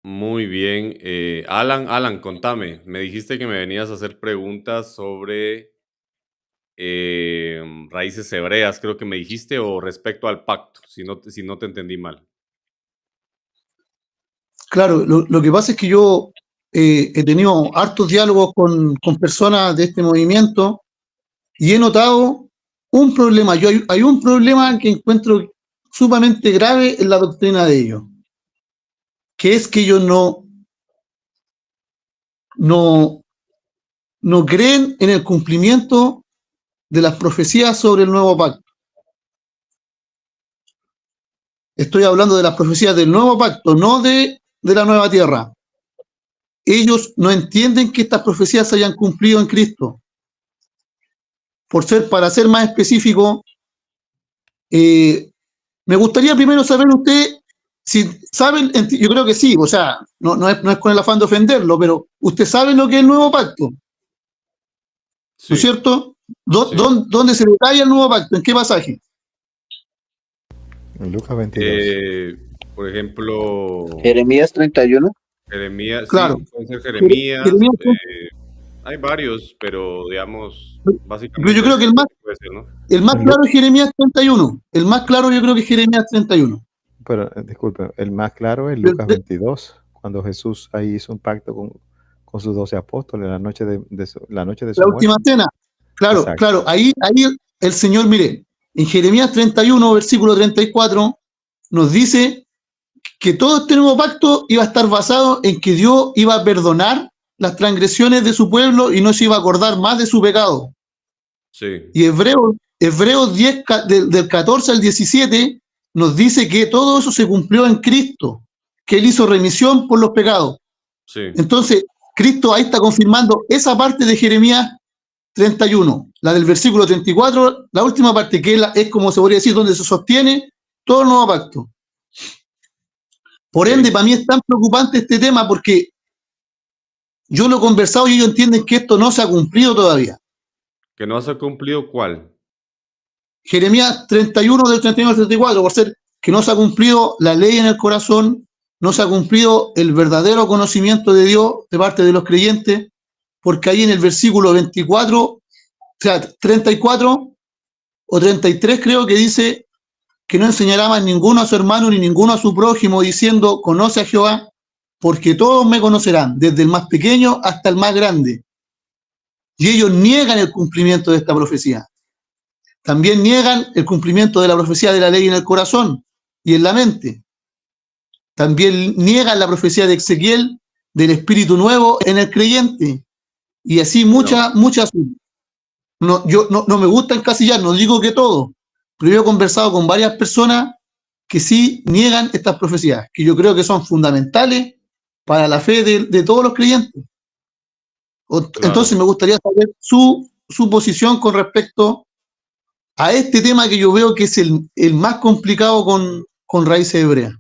Muy bien. Alan, contame. Me dijiste que me venías a hacer preguntas sobre raíces hebreas, creo que me dijiste, o respecto al pacto, si no te entendí mal. Claro, lo que pasa es que yo he tenido hartos diálogos con personas de este movimiento y he notado un problema. Hay un problema que encuentro sumamente grave en la doctrina de ellos, que es que ellos no, no creen en el cumplimiento de las profecías sobre el nuevo pacto. Estoy hablando de las profecías del nuevo pacto, no de la nueva tierra. Ellos no entienden que estas profecías se hayan cumplido en Cristo. Para ser más específico, eh, me gustaría primero saber usted si saben, yo creo que sí, o sea, no es con el afán de ofenderlo, pero usted sabe lo que es el nuevo pacto, ¿no es Sí, cierto? sí. ¿Dónde se detalla el nuevo pacto? ¿En qué pasaje? En Lucas 22. Eh, por ejemplo, Jeremías 31. Jeremías, Claro, sí, puede ser Jeremías. Jeremías, Hay varios, pero digamos, pero yo básicamente creo que ese puede ser, ¿no? el más En Lu- claro es Jeremías 31. El más claro yo creo que es Jeremías 31. pero disculpe, el más claro es De, Lucas de 22, cuando Jesús ahí hizo un pacto con sus 12 apóstoles la noche de la su última muerte. cena. Claro, Exacto. claro, ahí el Señor, mire, en Jeremías 31, versículo 34, nos dice que todo este nuevo pacto iba a estar basado en que Dios iba a perdonar las transgresiones de su pueblo y no se iba a acordar más de su pecado. Sí, Y Hebreos 10, del 14 al 17, nos dice que todo eso se cumplió en Cristo, que Él hizo remisión por los pecados. sí. Entonces, Cristo ahí está confirmando esa parte de Jeremías 31, la del versículo 34, la última parte, que es como se podría decir, donde se sostiene todo el nuevo pacto. Por Ok. ende, para mí es tan preocupante este tema porque yo lo he conversado y ellos entienden que esto no se ha cumplido todavía. ¿Que no se ha cumplido cuál? Jeremías 31 del 31 al 34, por ser que no se ha cumplido la ley en el corazón, no se ha cumplido el verdadero conocimiento de Dios de parte de los creyentes, porque ahí en el versículo 24, o sea, 34 o 33 creo que dice que no enseñará más ninguno a su hermano ni ninguno a su prójimo diciendo, conoce a Jehová, porque todos me conocerán, desde el más pequeño hasta el más grande. Y ellos niegan el cumplimiento de esta profecía. También niegan el cumplimiento de la profecía de la ley en el corazón y en la mente. También niegan la profecía de Ezequiel del Espíritu Nuevo en el creyente. Y así Bueno, muchas. Yo no me gusta encasillar, no digo que todo, pero yo he conversado con varias personas que sí niegan estas profecías, que yo creo que son fundamentales para la fe de todos los creyentes. claro. Entonces me gustaría saber su posición con respecto a este tema que yo veo que es el más complicado con raíces hebreas.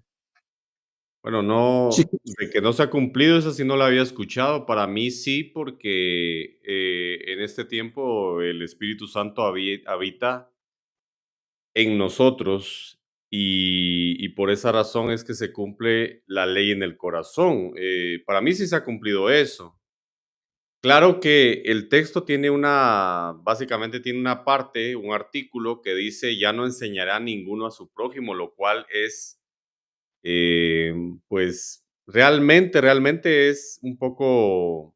Bueno, Sí, no, de que no se ha cumplido, esa sí no la había escuchado. Para mí sí, porque en este tiempo el Espíritu Santo habita en nosotros y por esa razón es que se cumple la ley en el corazón. Para mí sí se ha cumplido eso. Claro que el texto tiene básicamente tiene una parte, un artículo que dice, ya no enseñará ninguno a su prójimo, lo cual es, eh, pues, realmente es un poco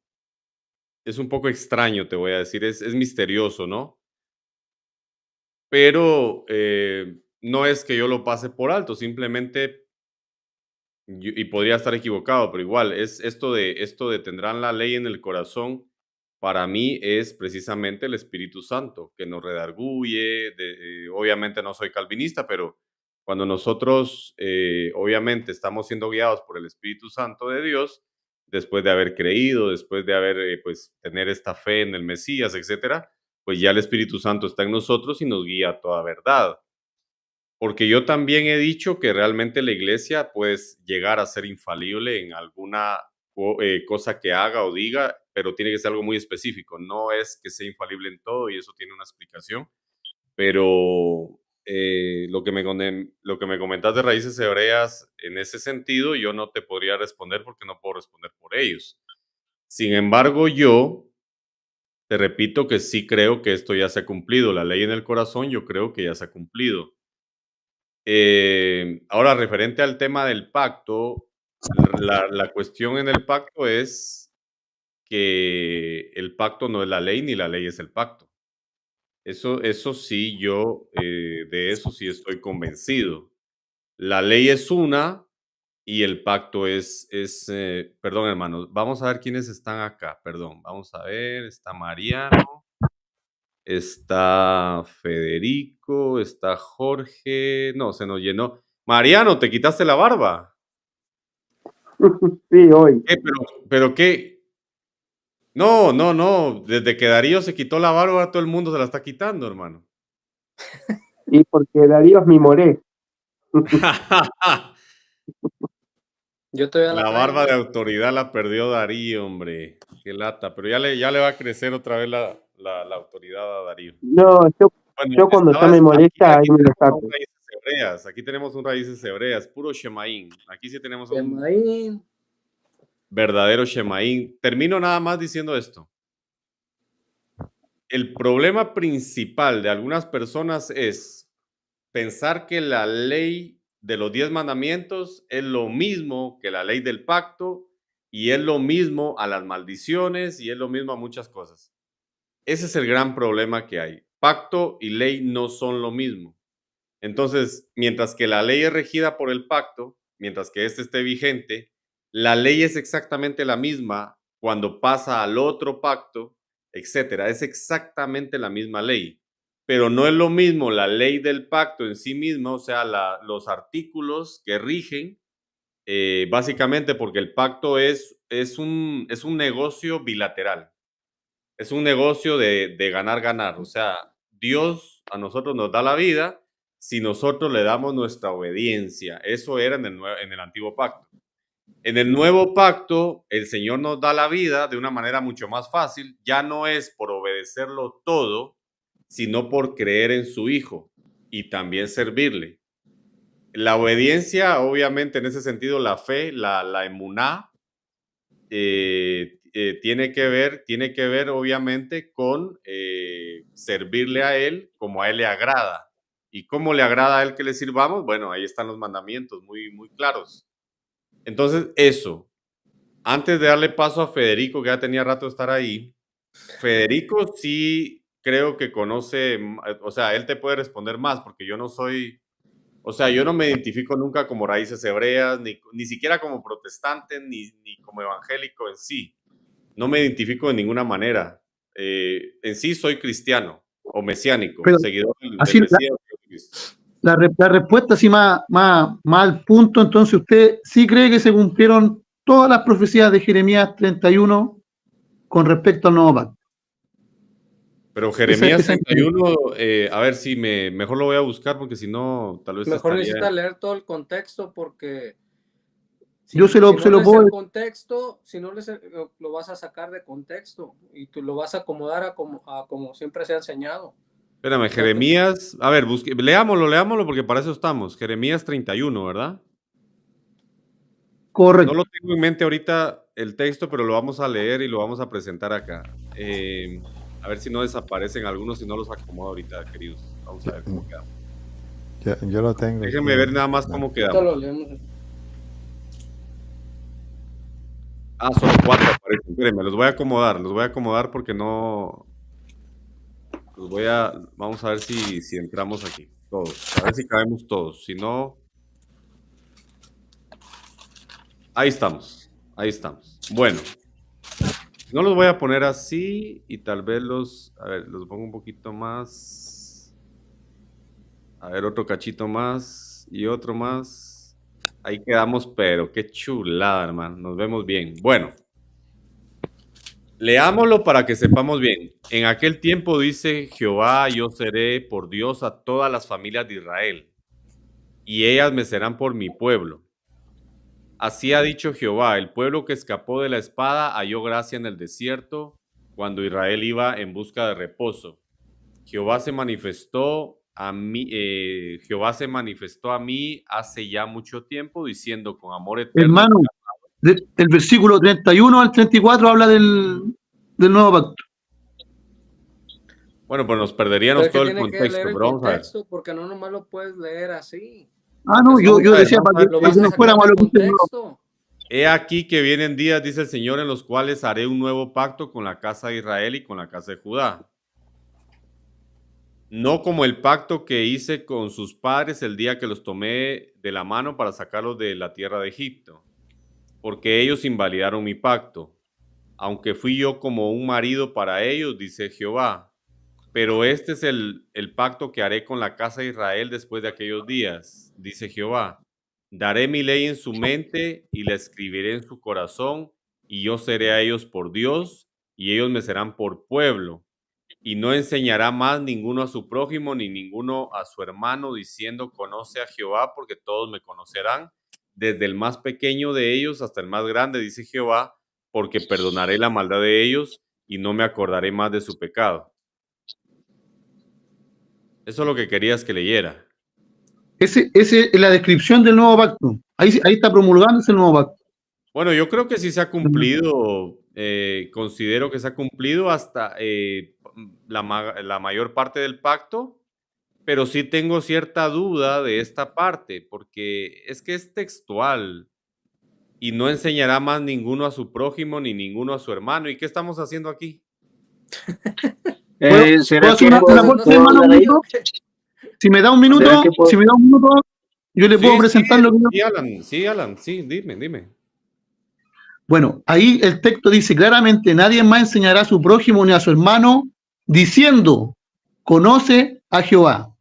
extraño, te voy a decir, es misterioso, ¿no? Pero no es que yo lo pase por alto, simplemente, y podría estar equivocado, pero igual, esto de tendrán la ley en el corazón, para mí es precisamente el Espíritu Santo, que nos redarguye. Obviamente no soy calvinista, pero cuando nosotros, obviamente, estamos siendo guiados por el Espíritu Santo de Dios, después de haber creído, después de haber, pues, tener esta fe en el Mesías, etcétera, pues ya el Espíritu Santo está en nosotros y nos guía a toda verdad. Porque yo también he dicho que realmente la iglesia puede llegar a ser infalible en alguna cosa que haga o diga, pero tiene que ser algo muy específico. No es que sea infalible en todo y eso tiene una explicación, pero lo que me comentas de raíces hebreas, en ese sentido, yo no te podría responder porque no puedo responder por ellos. Sin embargo, yo te repito que sí creo que esto ya se ha cumplido. La ley en el corazón, yo creo que ya se ha cumplido. Ahora, referente al tema del pacto, la cuestión en el pacto es que el pacto no es la ley, ni la ley es el pacto. Eso sí, yo de eso sí estoy convencido. La ley es una y el pacto perdón, hermanos, vamos a ver quiénes están acá, perdón, vamos a ver, está Mariano, está Federico, está Jorge, no, se nos llenó. Mariano, ¿te quitaste la barba? Sí, hoy. ¿Qué? Pero qué. No, no, no. Desde que Darío se quitó la barba, todo el mundo se la está quitando, hermano. Y porque Darío es mi moré. Yo todavía La la barba de traigo. autoridad la perdió Darío, hombre. Qué lata. Pero ya le va a crecer otra vez la autoridad a Darío. No, Bueno, yo cuando ya estabas me molesta, ahí aquí me lo tenemos saco. un raíces hebreas. Aquí tenemos un raíces hebreas, puro Shemaín. Aquí sí tenemos un Shemaín. verdadero Shemaín. Termino nada más diciendo esto. El problema principal de algunas personas es pensar que la ley de los 10 mandamientos es lo mismo que la ley del pacto y es lo mismo a las maldiciones y es lo mismo a muchas cosas. Ese es el gran problema que hay. Pacto y ley no son lo mismo. Entonces, mientras que la ley es regida por el pacto, mientras que este esté vigente, la ley es exactamente la misma cuando pasa al otro pacto, etcétera. Es exactamente la misma ley, pero no es lo mismo la ley del pacto en sí misma, o sea, los artículos que rigen, básicamente porque el pacto es un negocio bilateral. Es un negocio de ganar, ganar. O sea, Dios a nosotros nos da la vida si nosotros le damos nuestra obediencia. Eso era en el antiguo pacto. En el nuevo pacto, el Señor nos da la vida de una manera mucho más fácil. Ya no es por obedecerlo todo, sino por creer en su Hijo y también servirle. La obediencia, obviamente, en ese sentido, la fe, la emuná, tiene que ver obviamente con servirle a Él como a Él le agrada. ¿Y cómo le agrada a Él que le sirvamos? Bueno, ahí están los mandamientos muy, muy claros. Entonces, eso. Antes de darle paso a Federico, que ya tenía rato de estar ahí, Federico sí creo que conoce, o sea, él te puede responder más, porque yo no soy, o sea, yo no me identifico nunca como raíces hebreas, ni siquiera como protestante, ni como evangélico en sí. No me identifico de ninguna manera. En sí soy cristiano o mesiánico, Pero seguidor del así Mesías Jesucristo. la respuesta, así más al punto, entonces usted sí cree que se cumplieron todas las profecías de Jeremías 31 con respecto al nuevo pacto. Pero Esa- Jeremías esa- 31, a ver si mejor lo voy a buscar porque si no, tal vez Mejor estaría. necesita leer todo el contexto porque Yo se lo no lees puedo el contexto, si no lees lo vas a sacar de contexto y tú lo vas a acomodar a como siempre se ha enseñado. Espérame, Jeremías, a ver, leámoslo porque para eso estamos. Jeremías 31, ¿verdad? No correcto. lo tengo en mente ahorita el texto, pero lo vamos a leer y lo vamos a presentar acá. A ver si no desaparecen algunos, si no los acomodo ahorita, queridos. Vamos a ver cómo quedamos. Yo lo tengo. Déjenme aquí. ver nada más cómo Esto quedamos. lo leemos. Solo 4 aparecen. Espérenme, los voy a acomodar porque no. Vamos a ver si entramos aquí. Todos. A ver si cabemos todos. Si no. Ahí estamos. Ahí estamos. Bueno. No los voy a poner así y tal vez a ver, los pongo un poquito más. A ver, otro cachito más y otro más. Ahí quedamos, pero qué chulada, hermano. Nos vemos bien. Bueno, leámoslo para que sepamos bien. En aquel tiempo dice Jehová, yo seré por Dios a todas las familias de Israel, y ellas me serán por mi pueblo. Así ha dicho Jehová, el pueblo que escapó de la espada halló gracia en el desierto, cuando Israel iba en busca de reposo. Jehová se manifestó Jehová se manifestó a mí hace ya mucho tiempo diciendo con amor eterno. Hermano, el versículo 31 al 34 habla del nuevo pacto. Bueno, pues nos Pero perderíamos es que todo el tiene que contexto, leer el pero vamos a ver. contexto, porque no nomás lo puedes leer así. Ah, no, Porque yo Vamos a ver, decía vamos a para ver. lo que vas a no sacar fuéramos a de lo que dice el nuevo. contexto. He aquí que vienen días, dice el Señor, en los cuales haré un nuevo pacto con la casa de Israel y con la casa de Judá. No como el pacto que hice con sus padres el día que los tomé de la mano para sacarlos de la tierra de Egipto, porque ellos invalidaron mi pacto, aunque fui yo como un marido para ellos, dice Jehová. Pero este es el pacto que haré con la casa de Israel después de aquellos días, dice Jehová. Daré mi ley en su mente y la escribiré en su corazón, y yo seré a ellos por Dios, y ellos me serán por pueblo. Y no enseñará más ninguno a su prójimo, ni ninguno a su hermano, diciendo, conoce a Jehová, porque todos me conocerán, desde el más pequeño de ellos hasta el más grande, dice Jehová, porque perdonaré la maldad de ellos y no me acordaré más de su pecado. Eso es lo que querías que leyera. Ese es la descripción del nuevo pacto. Ahí está promulgándose el nuevo pacto. Bueno, yo creo que sí se ha cumplido, considero que se ha cumplido hasta la mayor parte del pacto, pero sí tengo cierta duda de esta parte, porque es que es textual y no enseñará más ninguno a su prójimo ni ninguno a su hermano. ¿Y qué estamos haciendo aquí? ¿Puedo ¿Será hacer que una Entonces, ¿no aporte, se hermano, un habla ahí minuto? o qué? Si me da un minuto, ¿Será que puedo- yo le puedo Sí, presentar lo que yo... sí, Alan, sí, dime. Bueno, ahí el texto dice claramente, nadie más enseñará a su prójimo ni a su hermano, diciendo, conoce a Jehová.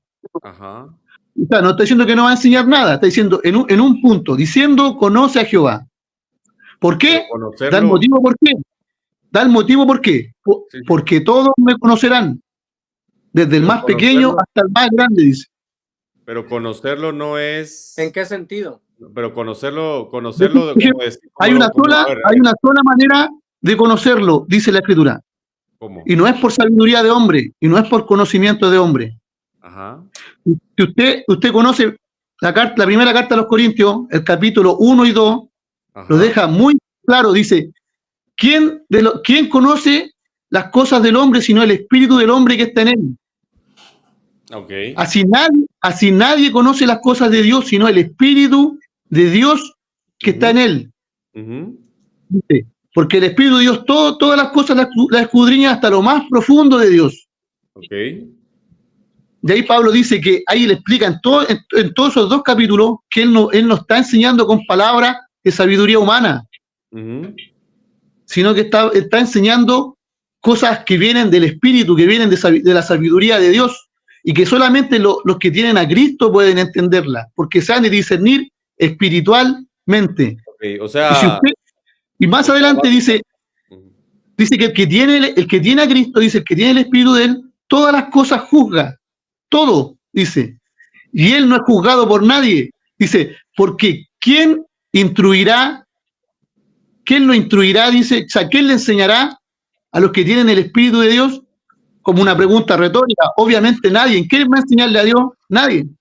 Ajá. O sea, no está diciendo que no va a enseñar nada, está diciendo en un punto, diciendo, conoce a Jehová. ¿Por Pero qué? Da el conocerlo, motivo por qué. Da el motivo por qué. sí, sí, Porque todos me conocerán, desde el pero más pequeño conocerlo, hasta el más grande, dice. pero conocerlo no es, ¿En qué sentido? pero conocerlo, Decir, como es, Hay una hay una sola manera de conocerlo, dice la Escritura. ¿cómo? Y no es por sabiduría de hombre, y no es por conocimiento de hombre. Ajá, Si usted conoce la primera carta a los Corintios, el capítulo 1 y 2, lo ajá, deja muy claro, dice, ¿quién conoce las cosas del hombre sino el espíritu del hombre que está en él? ok, Así nadie conoce las cosas de Dios sino el espíritu de Dios que está en él. ujú, Dice, porque el espíritu de Dios todas las cosas las escudriña hasta lo más profundo de Dios. ok, De ahí Pablo dice que ahí le explica en todos esos dos capítulos que él no está enseñando con palabras de sabiduría humana, ujú, sino que está enseñando cosas que vienen del Espíritu, que vienen de la sabiduría de Dios, y que solamente los que tienen a Cristo pueden entenderla, porque se han de discernir espiritualmente. ok, o sea, Y más adelante dice ujú, que el que tiene a Cristo, dice, el que tiene el Espíritu de él, todas las cosas juzga, todo, dice. Y él no es juzgado por nadie. Dice, porque ¿quién instruirá? ¿Quién lo instruirá? Dice, o sea, ¿quién le enseñará a los que tienen el Espíritu de Dios? Como una pregunta retórica. Obviamente nadie. ¿Quién va a enseñarle a Dios? Nadie. Dice,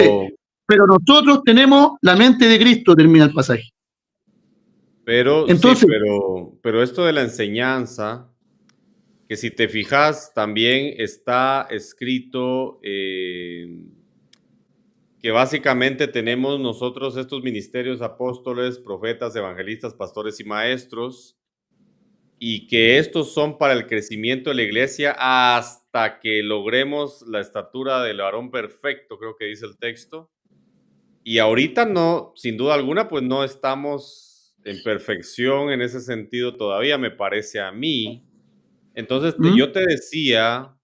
pero, pero nosotros tenemos la mente de Cristo, termina el pasaje. sí, Entonces, pero esto de la enseñanza, que si te fijas, también está escrito que básicamente tenemos nosotros estos ministerios, apóstoles, profetas, evangelistas, pastores y maestros, y que estos son para el crecimiento de la iglesia hasta que logremos la estatura del varón perfecto, creo que dice el texto. Y ahorita no, sin duda alguna, pues no estamos en perfección en ese sentido todavía, me parece a mí. Entonces, yo te decía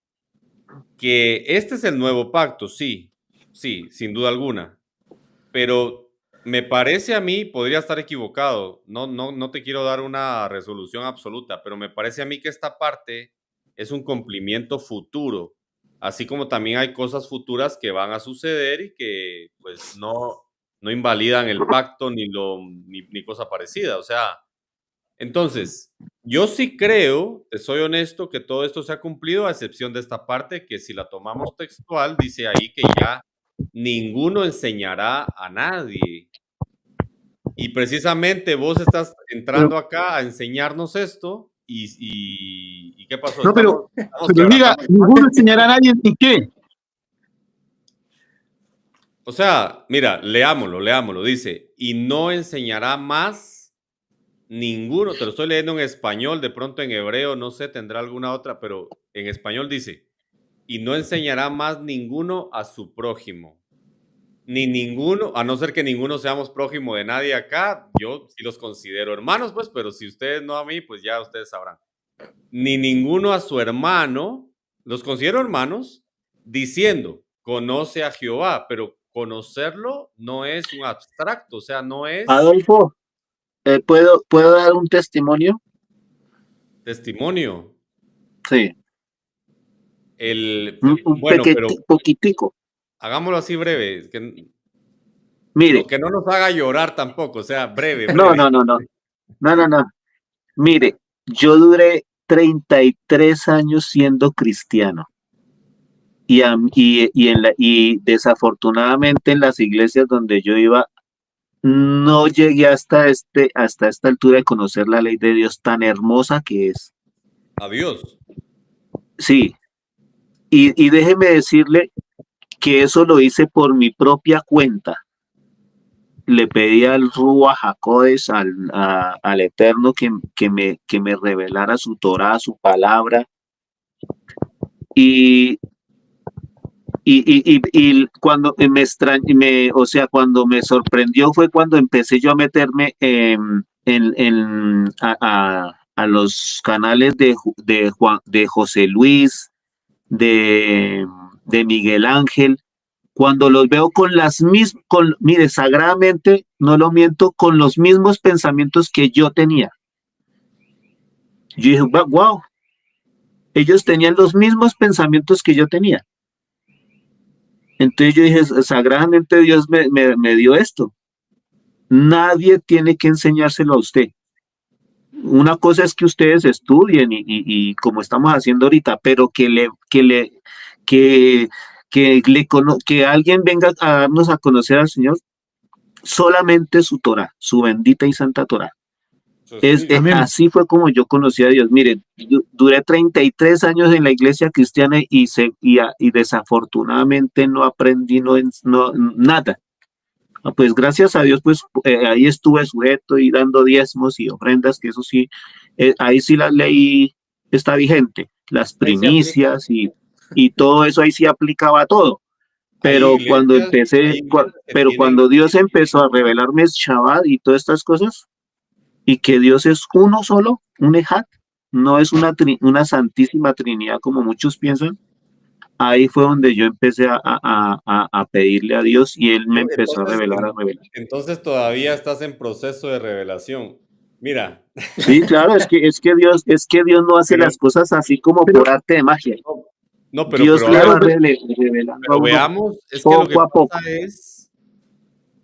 que este es el nuevo pacto, sí, sin duda alguna, pero me parece a mí, podría estar equivocado, no te quiero dar una resolución absoluta, pero me parece a mí que esta parte es un cumplimiento futuro, así como también hay cosas futuras que van a suceder y que pues no invalidan el pacto ni cosa parecida, o sea, entonces, Yo sí creo, te soy honesto, que todo esto se ha cumplido, a excepción de esta parte, que si la tomamos textual, dice ahí que ya ninguno enseñará a nadie. Y precisamente vos estás entrando acá a enseñarnos esto y ¿qué pasó? No, Estamos pero diga, quebrantando. ninguno enseñará a nadie en qué. O sea, mira, leámoslo. Dice, y no enseñará más ninguno. Te lo estoy leyendo en español, de pronto en hebreo, no sé, tendrá alguna otra, pero en español dice, y no enseñará más ninguno a su prójimo. Ni ninguno, a no ser que ninguno seamos prójimo de nadie acá, yo sí los considero hermanos, pues, pero si ustedes no a mí, pues ya ustedes sabrán. Ni ninguno a su hermano, los considero hermanos, diciendo, conoce a Jehová, pero conocerlo no es un abstracto, o sea, no es Adolfo, ¿puedo dar un testimonio? testimonio. Sí, Bueno, pero poquitico. hagámoslo así breve, que Mire, no nos haga llorar tampoco, o sea, breve. no. Mire, yo duré 33 años siendo cristiano y desafortunadamente en las iglesias donde yo iba no llegué hasta esta altura de conocer la ley de Dios tan hermosa que es. Adiós. Sí, y déjeme decirle que eso lo hice por mi propia cuenta. Le pedí al Ruach HaKodesh, al Eterno, que me revelara su Torah, su palabra. Y cuando cuando me sorprendió fue cuando empecé yo a meterme a los canales de José Luis, de Miguel Ángel, cuando los veo con las mismas, mire, sagradamente, no lo miento, con los mismos pensamientos que yo tenía. Yo dije, wow, ellos tenían los mismos pensamientos que yo tenía. Entonces yo dije, sagradamente Dios me dio esto. Nadie tiene que enseñárselo a usted. Una cosa es que ustedes estudien y como estamos haciendo ahorita, pero que alguien venga a darnos a conocer al Señor solamente su Torah, su bendita y santa Torah. Así fue como yo conocí a Dios. Mire, duré 33 años en la iglesia cristiana y desafortunadamente no aprendí nada. Pues gracias a Dios, pues ahí estuve sujeto y dando diezmos y ofrendas, que eso sí, ahí sí la ley está vigente, las primicias y todo eso ahí sí aplicaba todo. Pero cuando Dios empezó a revelarme el Shabbat y todas estas cosas, y que Dios es uno solo, un Ejad, no es una santísima trinidad como muchos piensan, ahí fue donde yo empecé a pedirle a Dios y Él me empezó a revelar. Entonces todavía estás en proceso de revelación. Mira. Sí, claro, es que Dios no hace las cosas así como por arte de magia. No, pero Dios le va revelando pero veamos, es que lo que pasa es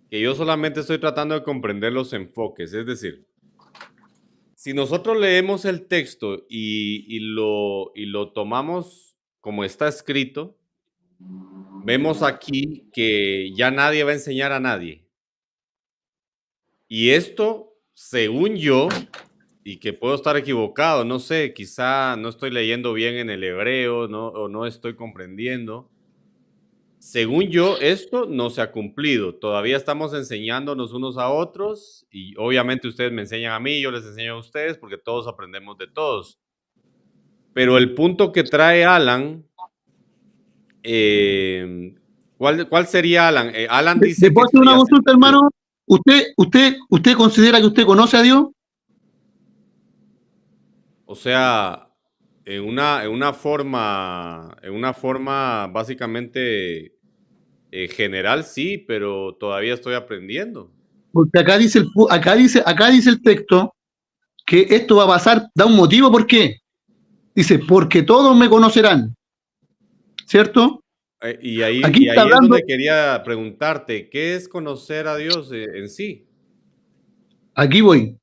que yo solamente estoy tratando de comprender los enfoques, es decir, si nosotros leemos el texto y lo tomamos como está escrito, vemos aquí que ya nadie va a enseñar a nadie. Y esto, según yo, y que puedo estar equivocado, no sé, quizá no estoy leyendo bien en el hebreo, o no estoy comprendiendo. Según yo, esto no se ha cumplido. Todavía estamos enseñándonos unos a otros y obviamente ustedes me enseñan a mí, yo les enseño a ustedes porque todos aprendemos de todos. Pero el punto que trae Alan, ¿cuál sería Alan? Alan dice ¿puedo hacer una consulta, hermano? ¿Usted considera que usted conoce a Dios? O sea, en una forma básicamente general, sí, pero todavía estoy aprendiendo. Porque acá dice el texto que esto va a pasar, da un motivo, ¿por qué? Dice, porque todos me conocerán, ¿cierto? Y ahí está es hablando, donde quería preguntarte, ¿qué es conocer a Dios en sí? Aquí voy.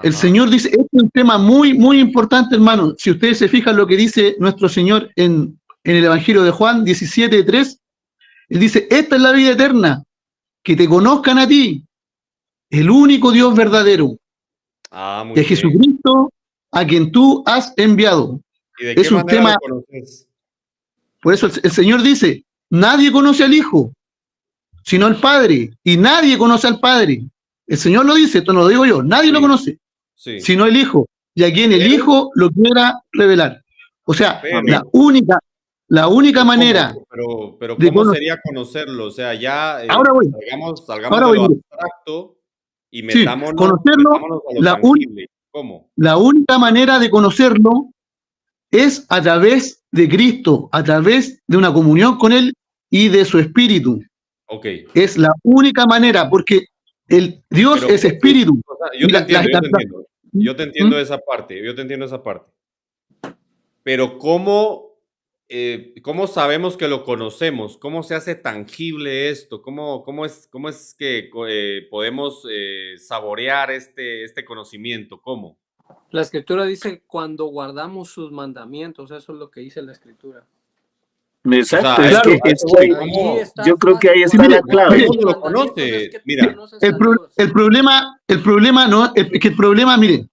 El Ajá. Señor dice, este es un tema muy, muy importante, hermano. Si ustedes se fijan lo que dice nuestro Señor en el Evangelio de Juan 17:3, Él dice, esta es la vida eterna, que te conozcan a ti, el único Dios verdadero, Ah, y muy a bien. Jesucristo, a quien tú has enviado. ¿Y de Es qué un manera tema, lo conoces? por eso el Señor dice, nadie conoce al Hijo, sino al Padre, y nadie conoce al Padre. El Señor lo dice, esto no lo digo yo, nadie lo Sí, conoce, sí. sino el Hijo, y a quien el Pero, Hijo lo quiera revelar. O sea, pero, la única manera pero de ¿cómo conocer, sería conocerlo? O sea, ya ahora voy, salgamos ahora de voy, lo mire. abstracto y Sí, conocerlo, metámonos a lo la, un- tangible. ¿Cómo? la única manera de conocerlo es a través de Cristo, a través de una comunión con Él y de su Espíritu. Ok. Es la única manera, porque el Dios Pero, es Espíritu. o sea, Y yo te ¿Mm? entiendo esa parte, yo te entiendo esa parte. Pero ¿cómo sabemos que lo conocemos? ¿Cómo se hace tangible esto? ¿Cómo es que podemos saborear este conocimiento? ¿Cómo? La escritura dice cuando guardamos sus mandamientos, eso es lo que dice la escritura. O sea, Exacto, a es eso, Claro, que a eso voy. Allí está yo creo que fácil. ahí sí, está Cuando la mire, Todo el clave. guardas sus mundo lo mandamientos es conoce. que tú Mira, conoces a Dios. el problema no, es que el problema, mire,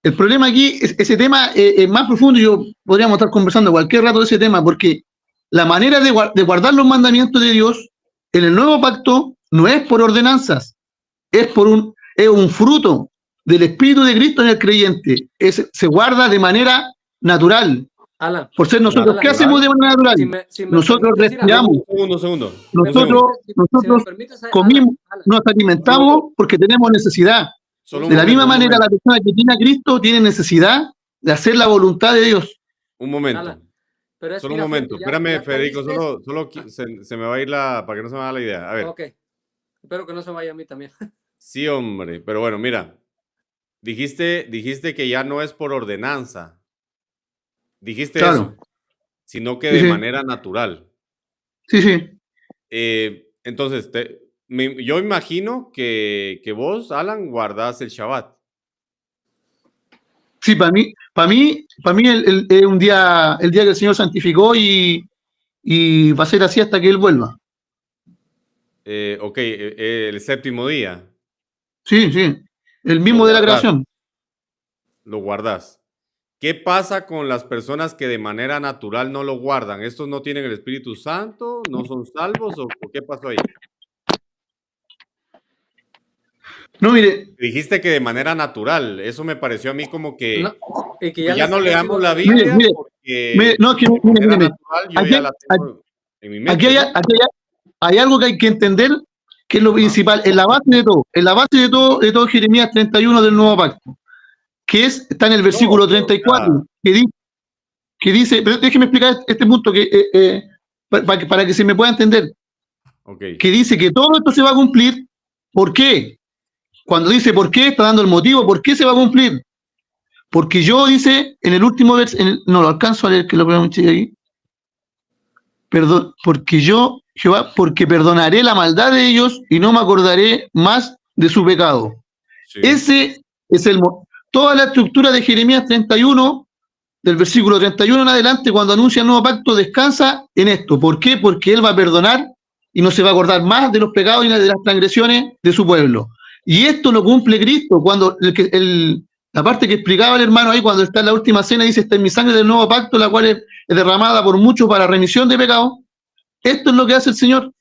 el problema aquí, ese tema es más profundo y yo podríamos estar conversando cualquier rato de ese tema, porque la manera de guardar los mandamientos de Dios en el nuevo pacto no es por ordenanzas, es un fruto del Espíritu de Cristo en el creyente. Se guarda de manera natural. Alan, Por ser nosotros, ¿qué Alan, hacemos de natural. manera natural? si me Nosotros permites, mira, respiramos, Segundo. me Un segundo. nosotros, permites, si me nosotros permites, comimos, Alan, nos alimentamos porque tenemos necesidad. un Solo De la misma segundo, manera, la persona que tiene a Cristo tiene necesidad de hacer la voluntad de Dios. Un momento. Alan, pero es que Solo un mira, momento. fíjate, Espérame, ya Federico. caíste. Se me va a ir para que no se me vaya la idea. A ver. Ok, espero que no se vaya a mí también. Sí, hombre. Pero bueno, mira. Dijiste que ya no es por ordenanza. Dijiste Claro, eso. Sino que sí, de sí, manera natural. sí. Entonces, yo imagino que vos, Alan, guardás el Shabbat. Sí, para mí un día, el día que el Señor santificó y va a ser así hasta que Él vuelva. Ok, el séptimo día. Sí, el Lo mismo de la guardás. creación. Lo guardás. ¿Qué pasa con las personas que de manera natural no lo guardan? ¿Estos no tienen el Espíritu Santo? ¿No son salvos? ¿O qué pasó ahí? No, mire, Dijiste que de manera natural. Eso me pareció a mí como No, que y que pues ya ya les no haya leamos sido la revelado. Biblia mire, porque no, que, de manera mire, natural yo aquí, ya la tengo en mi mente, ¿no? hay algo que hay que entender que es lo Ajá. principal, en la base de todo Jeremías 31 del Nuevo Pacto, que está en el No, versículo pero, o sea, 34, que dice, pero déjeme explicar este punto para que se me pueda entender, ok. que dice que todo esto se va a cumplir. ¿Por qué? Cuando dice por qué, está dando el motivo, ¿por qué se va a cumplir? Porque yo, dice, en el último verso, no lo alcanzo a leer, que lo ponemos aquí. Perdón, porque yo, Jehová, porque perdonaré la maldad de ellos y no me acordaré más de su pecado. Sí. Ese es toda la estructura de Jeremías 31, del versículo 31 en adelante, cuando anuncia el nuevo pacto, descansa en esto. ¿Por qué? Porque Él va a perdonar y no se va a acordar más de los pecados y de las transgresiones de su pueblo. Y esto lo cumple Cristo, cuando la parte que explicaba el hermano ahí, cuando está en la última cena, dice, esta es mi sangre del nuevo pacto, la cual es derramada por muchos para remisión de pecados. Esto es lo que hace el Señor.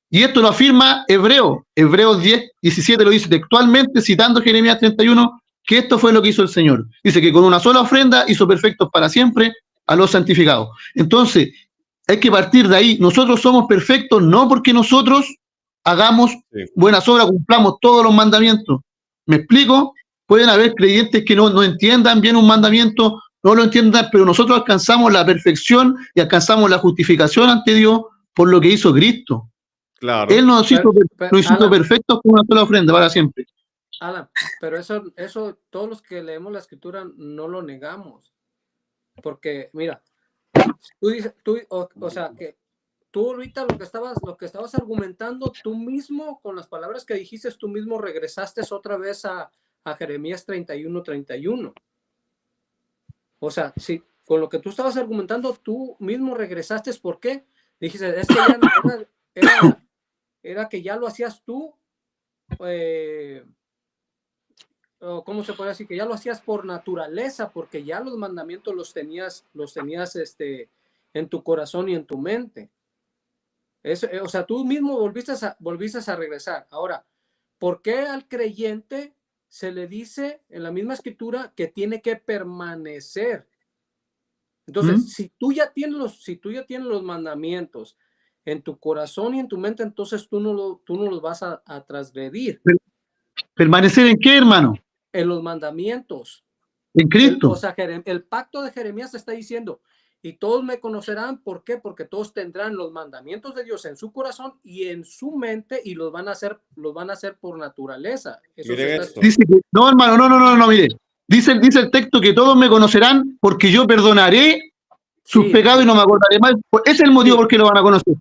Y esto lo afirma Hebreos 10:17 lo dice textualmente, citando Jeremías 31, que esto fue lo que hizo el Señor. Dice que con una sola ofrenda hizo perfectos para siempre a los santificados. Entonces, hay que partir de ahí. Nosotros somos perfectos no porque nosotros hagamos buenas obras, cumplamos todos los mandamientos. ¿Me explico? Pueden haber creyentes que no entiendan bien un mandamiento, no lo entiendan, pero nosotros alcanzamos la perfección y alcanzamos la justificación ante Dios por lo que hizo Cristo. Claro. Él nos hizo Alan, perfectos con una sola ofrenda para siempre. Alan, pero eso todos los que leemos la escritura no lo negamos. Porque, mira, tú dices, o sea, que tú ahorita lo que estabas argumentando, tú mismo, con las palabras que dijiste, tú mismo regresaste otra vez a a Jeremías 31:31. O sea, si con lo que tú estabas argumentando, tú mismo regresaste, ¿por qué? Dijiste, es que ya no, era que ya lo hacías tú, o ¿cómo se puede decir? Que ya lo hacías por naturaleza, porque ya los mandamientos los tenías en tu corazón y en tu mente. O sea, tú mismo volviste a regresar. Ahora, ¿por qué al creyente se le dice en la misma escritura que tiene que permanecer? Entonces, si tú ya tienes los mandamientos en tu corazón y en tu mente, entonces tú no los vas a transgredir. ¿Permanecer en qué, hermano? En los mandamientos. En Cristo. O sea, el pacto de Jeremías está diciendo, y todos me conocerán, ¿por qué? Porque todos tendrán los mandamientos de Dios en su corazón y en su mente, y los van a hacer por naturaleza. Eso Miren esto. Dice que, no, hermano, no, mire. Dice el texto que todos me conocerán porque yo perdonaré sus pecados y no me acordaré más. Ese es el motivo por qué lo van a conocer.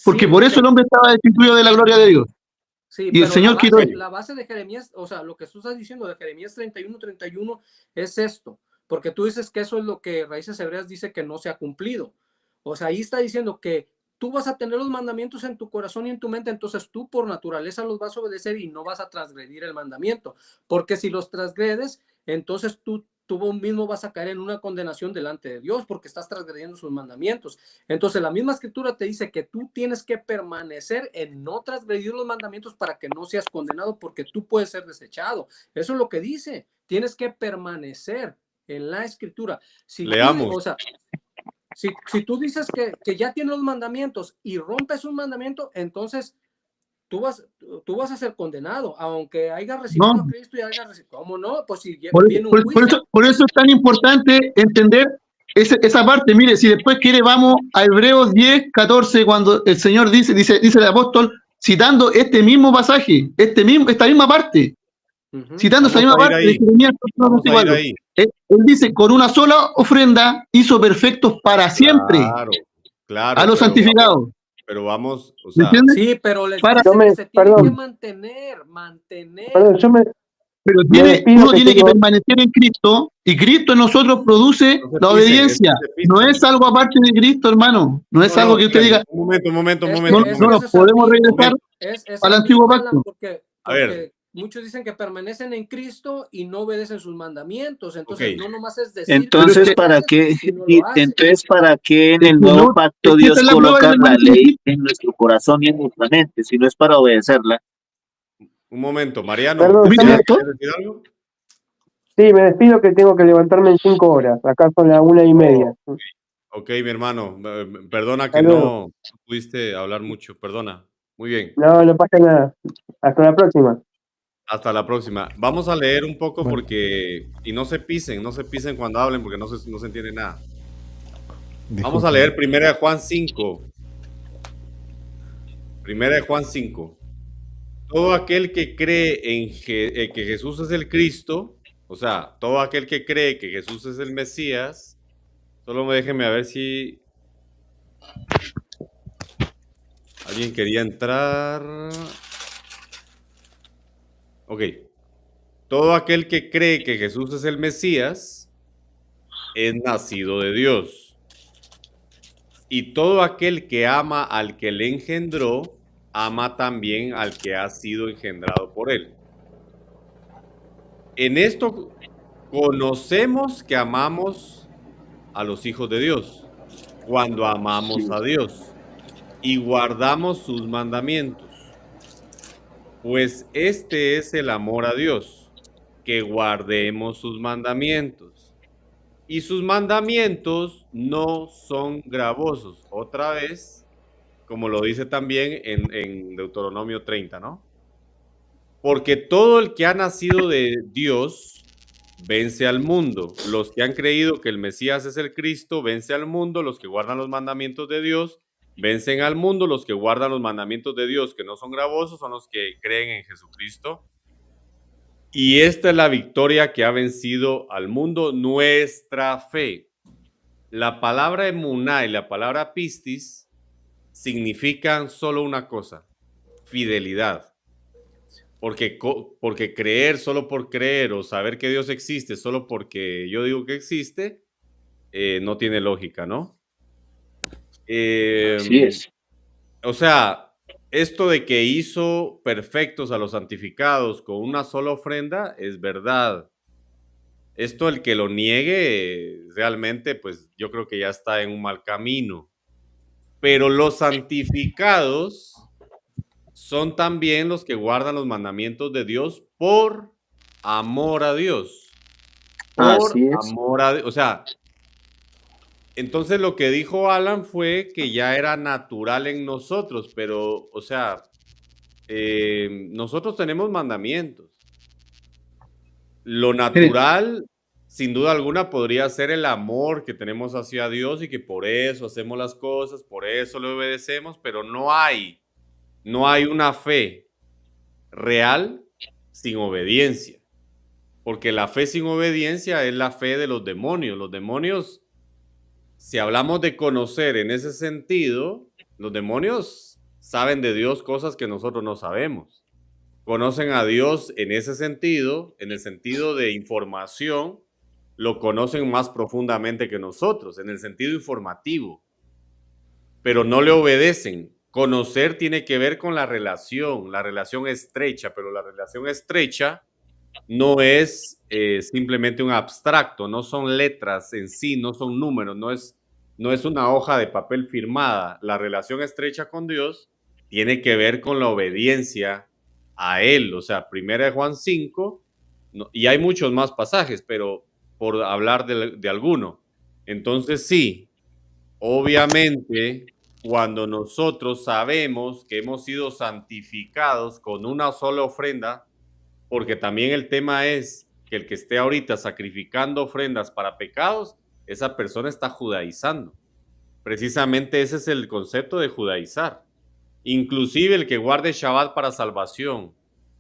Porque por eso el hombre estaba destituido de la gloria de Dios. Sí, y el Señor quitó. La base de Jeremías, o sea, lo que tú estás diciendo de Jeremías 31:31 es esto, porque tú dices que eso es lo que Raíces Hebreas dice que no se ha cumplido. O sea, ahí está diciendo que tú vas a tener los mandamientos en tu corazón y en tu mente, entonces tú por naturaleza los vas a obedecer y no vas a transgredir el mandamiento, porque si los transgredes, entonces tú mismo vas a caer en una condenación delante de Dios porque estás transgrediendo sus mandamientos. Entonces la misma escritura te dice que tú tienes que permanecer en no transgredir los mandamientos para que no seas condenado, porque tú puedes ser desechado. Eso es lo que dice. Tienes que permanecer en la escritura. Leamos. O sea, si tú dices que ya tienes los mandamientos y rompes un mandamiento, entonces tú vas a ser condenado, aunque hayas recibido a Cristo y hayas recibido. ¿Cómo no? Pues si viene un juicio. Por eso es tan importante entender esa parte. Mire, si después quiere, vamos a Hebreos 10:14, cuando el Señor dice el apóstol, citando este mismo pasaje, esta misma parte, citando esa misma parte de Jeremías 24. Él dice, con una sola ofrenda hizo perfectos para siempre Claro, a los santificados. Pero vamos, o sea, sí, pero les dice que se tiene que mantener. Perdón, pero uno tiene que permanecer en Cristo, y Cristo en nosotros produce la obediencia. No es algo aparte de Cristo, hermano. No es algo que usted diga. Un momento. No nos podemos regresar al antiguo pacto. Porque a ver. Muchos dicen que permanecen en Cristo y no obedecen sus mandamientos. Entonces, no nomás es decir. Entonces, ¿para qué en el nuevo pacto Dios coloca la ley en nuestro corazón y en nuestra mente? Si no es para obedecerla. Un momento, Mariano. ¿Quieres decir algo? Sí, me despido que tengo que levantarme en 5 horas. Acá son las 1:30. Ok, mi hermano. Perdona que no pudiste hablar mucho. Perdona. Muy bien. No pasa nada. Hasta la próxima. Hasta la próxima. Vamos a leer un poco porque... Y no se pisen cuando hablen porque no se entiende nada. Vamos a leer 1 Juan 5. 1 Juan 5. Todo aquel que cree que Jesús es el Cristo, o sea, todo aquel que cree que Jesús es el Mesías, solo déjenme a ver si... ¿Alguien quería entrar? Ok. Todo aquel que cree que Jesús es el Mesías es nacido de Dios. Y todo aquel que ama al que le engendró, ama también al que ha sido engendrado por él. En esto conocemos que amamos a los hijos de Dios, cuando amamos a Dios y guardamos sus mandamientos. Pues este es el amor a Dios, que guardemos sus mandamientos. Y sus mandamientos no son gravosos. Otra vez, como lo dice también en Deuteronomio 30, ¿no? Porque todo el que ha nacido de Dios vence al mundo. Los que han creído que el Mesías es el Cristo, vence al mundo. Los que guardan los mandamientos de Dios, vencen al mundo. Los que guardan los mandamientos de Dios, que no son gravosos, son los que creen en Jesucristo. Y esta es la victoria que ha vencido al mundo, nuestra fe. La palabra emuná y la palabra pistis significan solo una cosa: fidelidad. porque creer solo por creer o saber que Dios existe solo porque yo digo que existe, no tiene lógica, ¿no? Así es. O sea, esto de que hizo perfectos a los santificados con una sola ofrenda es verdad. Esto, el que lo niegue, realmente, pues yo creo que ya está en un mal camino. Pero los santificados son también los que guardan los mandamientos de Dios por amor a Dios. Por Así es. amor a Dios. O sea, entonces lo que dijo Alan fue que ya era natural en nosotros, pero, o sea, nosotros tenemos mandamientos. Lo natural, sin duda alguna, podría ser el amor que tenemos hacia Dios y que por eso hacemos las cosas, por eso le obedecemos, pero no hay una fe real sin obediencia, porque la fe sin obediencia es la fe de los demonios. Los demonios, si hablamos de conocer en ese sentido, los demonios saben de Dios cosas que nosotros no sabemos. Conocen a Dios en ese sentido, en el sentido de información, lo conocen más profundamente que nosotros, en el sentido informativo, pero no le obedecen. Conocer tiene que ver con la relación estrecha, pero la relación estrecha no es simplemente un abstracto, no son letras en sí, no son números, no es una hoja de papel firmada. La relación estrecha con Dios tiene que ver con la obediencia a Él. O sea, 1 Juan 5, y hay muchos más pasajes, pero por hablar de alguno. Entonces sí, obviamente, cuando nosotros sabemos que hemos sido santificados con una sola ofrenda, porque también el tema es que el que esté ahorita sacrificando ofrendas para pecados, esa persona está judaizando. Precisamente ese es el concepto de judaizar. Inclusive el que guarde Shabbat para salvación,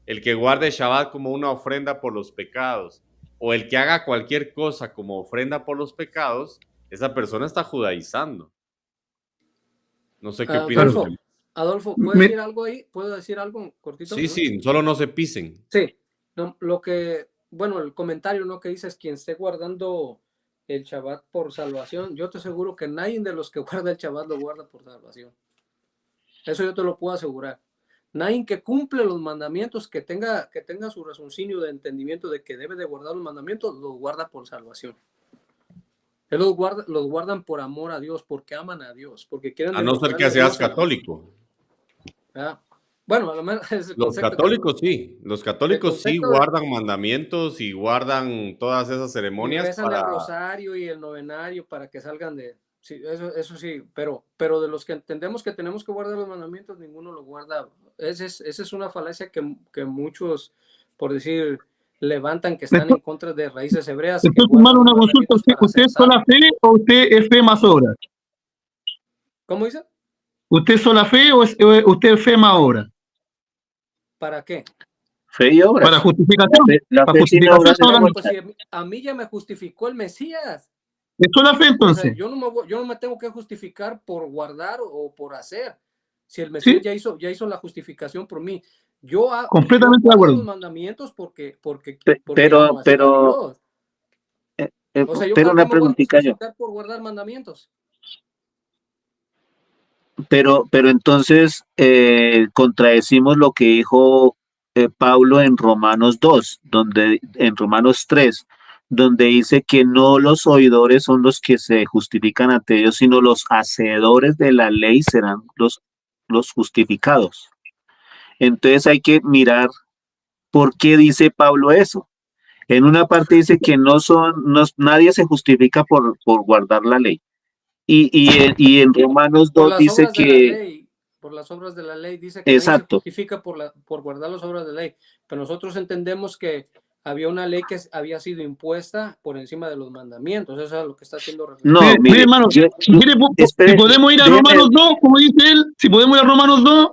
el que guarde Shabbat como una ofrenda por los pecados, o el que haga cualquier cosa como ofrenda por los pecados, esa persona está judaizando. No sé qué opinas. Adolfo, ¿puedes decir algo ahí? ¿Puedo decir algo cortito? Sí, sí, solo no se pisen. Sí, no, el comentario, ¿no? Que dices, quien esté guardando el Shabbat por salvación, yo te aseguro que nadie de los que guarda el Shabbat lo guarda por salvación. Eso yo te lo puedo asegurar. Nadie que cumple los mandamientos, que tenga su raciocinio de entendimiento de que debe de guardar los mandamientos, los guarda por salvación. Ellos los guardan por amor a Dios, porque aman a Dios, porque quieren... A no ser que seas católico. Bueno, a lo menos es el los católicos sí guardan mandamientos y guardan todas esas ceremonias. Y rezan el rosario y el novenario para que salgan de... Sí, eso sí, pero de los que entendemos que tenemos que guardar los mandamientos, ninguno lo guarda. Esa es una falacia que muchos, por decir, levantan, que están en contra de raíces hebreas. Entonces, hermano, una consulta. ¿Usted es sola fe o usted es fe más obra? ¿Cómo dice? ¿Usted es sola fe o usted es fe más obra? ¿Para qué? Fe y obra. Para justificación. Para justificación. Pues, a mí ya me justificó el Mesías. ¿Es sola fe entonces? O sea, yo no me tengo que justificar por guardar o por hacer. Si el Mesías ya hizo la justificación por mí. Yo completamente de acuerdo. Los mandamientos porque pero o sea, yo una preguntita yo. Por guardar mandamientos. Pero entonces contradecimos lo que dijo Pablo en Romanos 2, en Romanos 3, donde dice que no los oidores son los que se justifican ante Dios, sino los hacedores de la ley serán los justificados. Entonces hay que mirar por qué dice Pablo eso. En una parte dice que nadie se justifica por guardar la ley. Y en Romanos 2 dice que... Por las obras de la ley dice que nadie se justifica por guardar las obras de la ley. Pero nosotros entendemos que había una ley que había sido impuesta por encima de los mandamientos. Eso es lo que está haciendo referencia. No, mire, hermano, si podemos ir a Romanos 2, como dice él, si podemos ir a Romanos 2,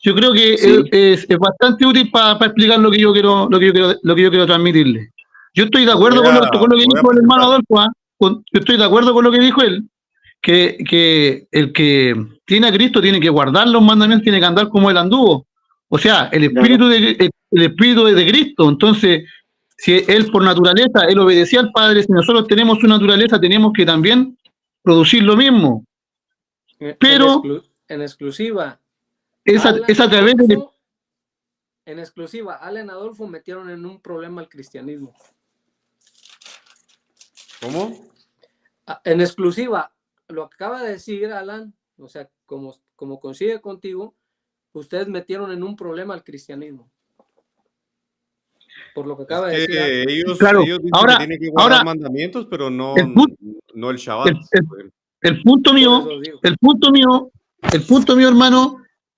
yo creo que es bastante útil para explicar lo que yo quiero transmitirle. Yo estoy de acuerdo con lo que dijo el hermano Adolfo. Yo estoy de acuerdo con lo que dijo él, que el que tiene a Cristo tiene que guardar los mandamientos, tiene que andar como él anduvo. O sea, el espíritu el Espíritu es de Cristo. Entonces, si Él por naturaleza, Él obedecía al Padre, si nosotros tenemos su naturaleza, tenemos que también producir lo mismo. Pero en exclusiva, es a través de... En exclusiva, Alan Adolfo metieron en un problema al cristianismo. ¿Cómo? En exclusiva, lo acaba de decir Alan, o sea, como coincide contigo, ustedes metieron en un problema al cristianismo. Por lo que acaba de decir. Ellos dicen ahora, que tienen que guardar mandamientos, pero no el Shabbat. El punto mío, hermano,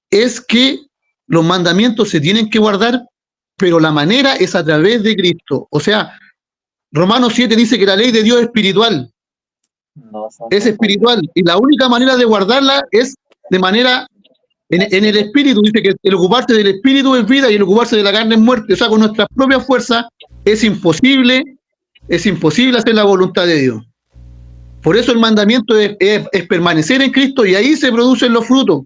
es que los mandamientos se tienen que guardar, pero la manera es a través de Cristo. O sea, Romanos 7 dice que la ley de Dios es espiritual. Es espiritual. Y la única manera de guardarla es de manera en el espíritu. Dice que el ocuparse del espíritu es vida y el ocuparse de la carne es muerte. O sea, con nuestras propias fuerzas es imposible hacer la voluntad de Dios. Por eso el mandamiento es permanecer en Cristo y ahí se producen los frutos.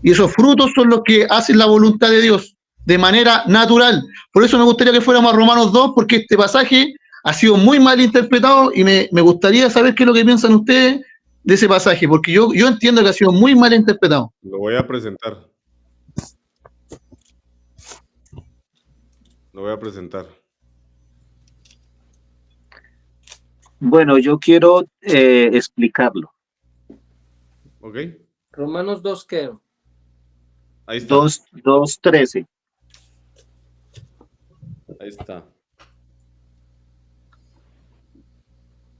Y esos frutos son los que hacen la voluntad de Dios de manera natural. Por eso me gustaría que fuéramos a Romanos 2, porque este pasaje ha sido muy mal interpretado y me gustaría saber qué es lo que piensan ustedes de ese pasaje, porque yo entiendo que ha sido muy mal interpretado. Lo voy a presentar. Bueno, yo quiero explicarlo. Ok. Romanos 2, ¿qué? Ahí está. 2:13. Ahí está.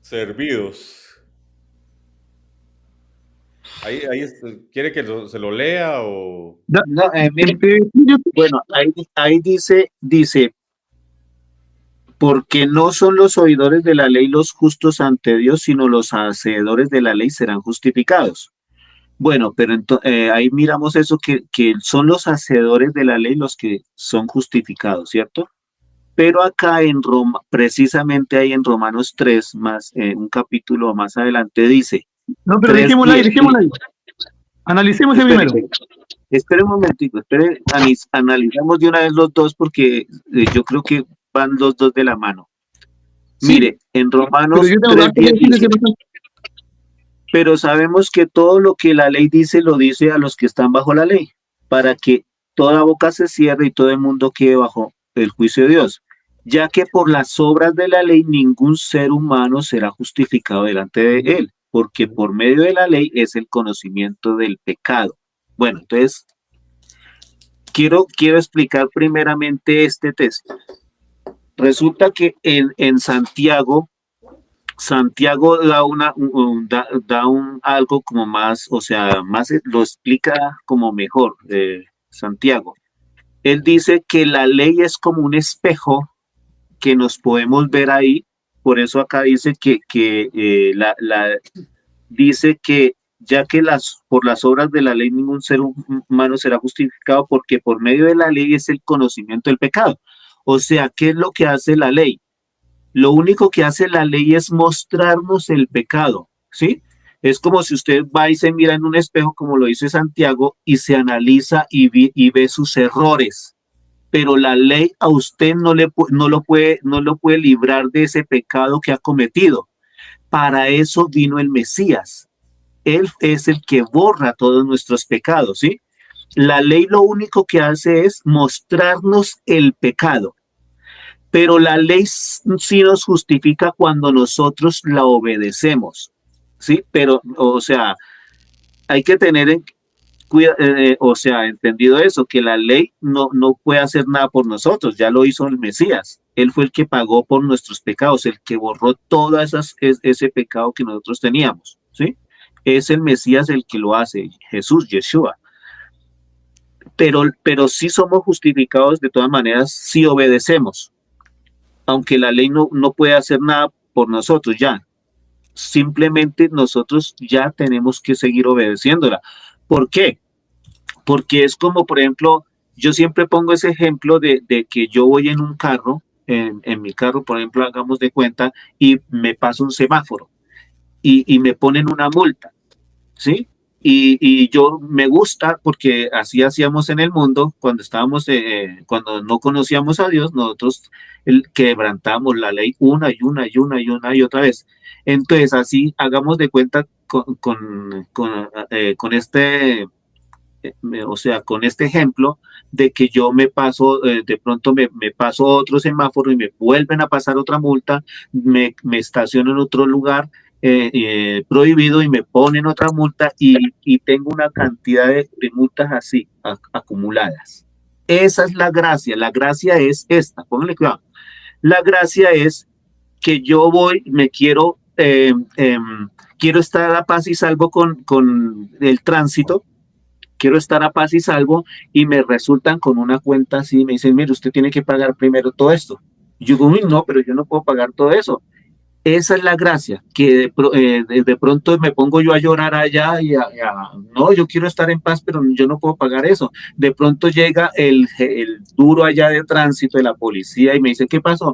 Servidos. Ahí ¿quiere que se lo lea o...? No, mire, bueno, ahí dice, porque no son los oidores de la ley los justos ante Dios, sino los hacedores de la ley serán justificados. Bueno, pero ahí miramos eso, que son los hacedores de la ley los que son justificados, ¿cierto? Pero acá precisamente ahí en Romanos 3, un capítulo más adelante dice... No, pero dejémosla ahí. Analicemos el primero. Espere un momentico, analizamos de una vez los dos porque yo creo que van los dos de la mano. Sí, mire, en Romanos 3:10 dice, pero sabemos que todo lo que la ley dice, lo dice a los que están bajo la ley, para que toda boca se cierre y todo el mundo quede bajo el juicio de Dios, ya que por las obras de la ley ningún ser humano será justificado delante de él, porque por medio de la ley es el conocimiento del pecado. Bueno, entonces, quiero explicar primeramente este texto. Resulta que en Santiago da algo como más, o sea, más lo explica como mejor, Santiago. Él dice que la ley es como un espejo que nos podemos ver ahí. Por eso acá dice dice que ya que por las obras de la ley ningún ser humano será justificado, porque por medio de la ley es el conocimiento del pecado. O sea, ¿qué es lo que hace la ley? Lo único que hace la ley es mostrarnos el pecado, ¿sí? Es como si usted va y se mira en un espejo, como lo dice Santiago, y se analiza y ve sus errores. Pero la ley a usted no lo puede librar de ese pecado que ha cometido. Para eso vino el Mesías. Él es el que borra todos nuestros pecados, ¿sí? La ley lo único que hace es mostrarnos el pecado. Pero la ley sí nos justifica cuando nosotros la obedecemos, ¿sí? Pero, o sea, hay que tener entendido eso, que la ley no puede hacer nada por nosotros, ya lo hizo el Mesías. Él fue el que pagó por nuestros pecados, el que borró todo ese pecado que nosotros teníamos, ¿sí? Es el Mesías el que lo hace, Jesús, Yeshua. Pero sí somos justificados de todas maneras si obedecemos, aunque la ley no puede hacer nada por nosotros ya. Simplemente nosotros ya tenemos que seguir obedeciéndola. ¿Por qué? Porque es como, por ejemplo, yo siempre pongo ese ejemplo de que yo voy en un carro, en mi carro, por ejemplo, hagamos de cuenta, y me paso un semáforo y me ponen una multa, ¿sí? Y yo me gusta porque así hacíamos en el mundo cuando estábamos, cuando no conocíamos a Dios, nosotros quebrantamos la ley una y una y una y una y otra vez. Entonces, así hagamos de cuenta con este, o sea, con este ejemplo de que yo me paso, de pronto me paso otro semáforo y me vuelven a pasar otra multa, me estaciono en otro lugar prohibido y me ponen otra multa y tengo una cantidad de multas así acumuladas. Esa es la gracia es esta, pónganle cuidado. La gracia es que yo voy, me quiero, quiero estar a paz y salvo con el tránsito, quiero estar a paz y salvo y me resultan con una cuenta así, me dicen, mire, usted tiene que pagar primero todo esto. Y yo digo, uy, no, pero yo no puedo pagar todo eso. Esa es la gracia, que de pronto me pongo yo a llorar allá y no, yo quiero estar en paz, pero yo no puedo pagar eso. De pronto llega el duro allá de tránsito de la policía y me dice, ¿qué pasó?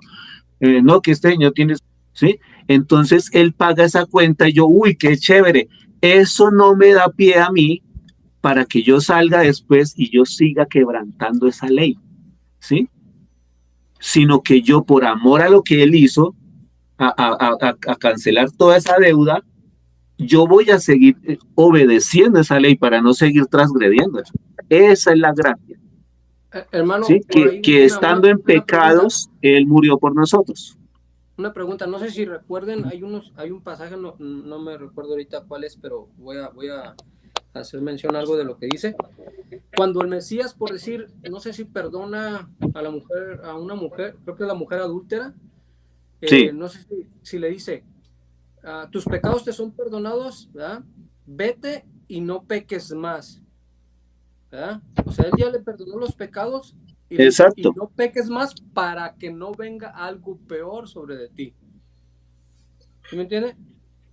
No, que este señor tiene, ¿sí? Entonces él paga esa cuenta y yo, uy, qué chévere. Eso no me da pie a mí para que yo salga después y yo siga quebrantando esa ley, ¿sí? Sino que yo, por amor a lo que él hizo, a cancelar toda esa deuda, yo voy a seguir obedeciendo esa ley para no seguir transgrediendo. Esa es la gracia. Hermano, ¿Sí? Que estando en pecados, Él murió por nosotros. Una pregunta, no sé si recuerden, hay un pasaje, no me recuerdo ahorita cuál es, pero voy a hacer mención algo de lo que dice. Cuando el Mesías, por decir, no sé si perdona a una mujer, creo que es la mujer adúltera, sí. No sé si le dice, tus pecados te son perdonados, ¿verdad? Vete y no peques más, ¿verdad? O sea, él ya le perdonó los pecados y, exacto. Y no peques más para que no venga algo peor sobre de ti. ¿Sí me entiende?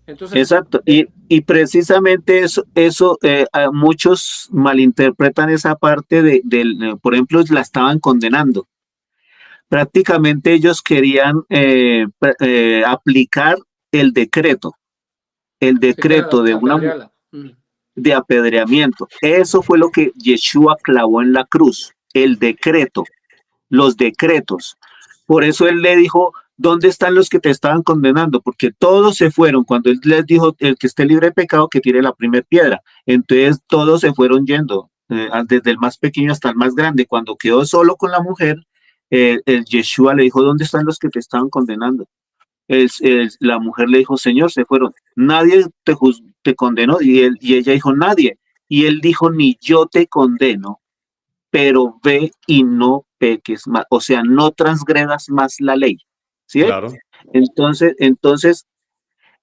Entonces, exacto, y precisamente eso muchos malinterpretan esa parte por ejemplo, la estaban condenando. Prácticamente ellos querían aplicar el decreto de apedreamiento. Eso fue lo que Yeshua clavó en la cruz, el decreto, los decretos. Por eso él le dijo, ¿dónde están los que te estaban condenando? Porque todos se fueron. Cuando él les dijo, el que esté libre de pecado, que tire la primera piedra. Entonces todos se fueron yendo, desde el más pequeño hasta el más grande. Cuando quedó solo con la mujer, el Yeshua le dijo, ¿dónde están los que te estaban condenando? La mujer le dijo, Señor, se fueron. Nadie te condenó. Y ella dijo, nadie. Y él dijo, ni yo te condeno, pero ve y no peques más, o sea, no transgredas más la ley, ¿sí? Claro. Entonces,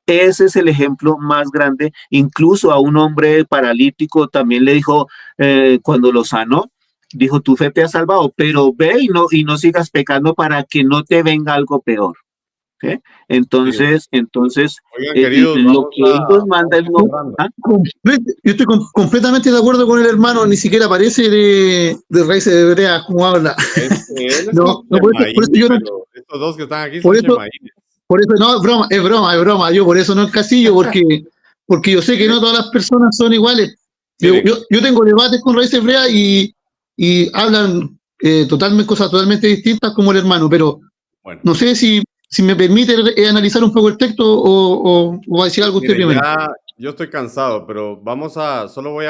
ese es el ejemplo más grande. Incluso a un hombre paralítico también le dijo, cuando lo sanó, dijo, tu fe te ha salvado, pero ve y no sigas pecando para que no te venga algo peor. ¿Okay? Entonces, oigan, queridos, lo que él nos manda es no. Yo estoy completamente de acuerdo con el hermano, ni siquiera parece de Raíces Hebreas como habla. Por eso yo no, estos dos que están aquí son chemaínes. Por eso no, es broma. Yo por eso no encasillo, porque yo sé que no todas las personas son iguales. Yo tengo debates con Raíces Hebreas y hablan cosas totalmente distintas como el hermano, pero bueno, no sé si me permite analizar un poco el texto o va a decir algo usted primero. Yo estoy cansado, pero solo voy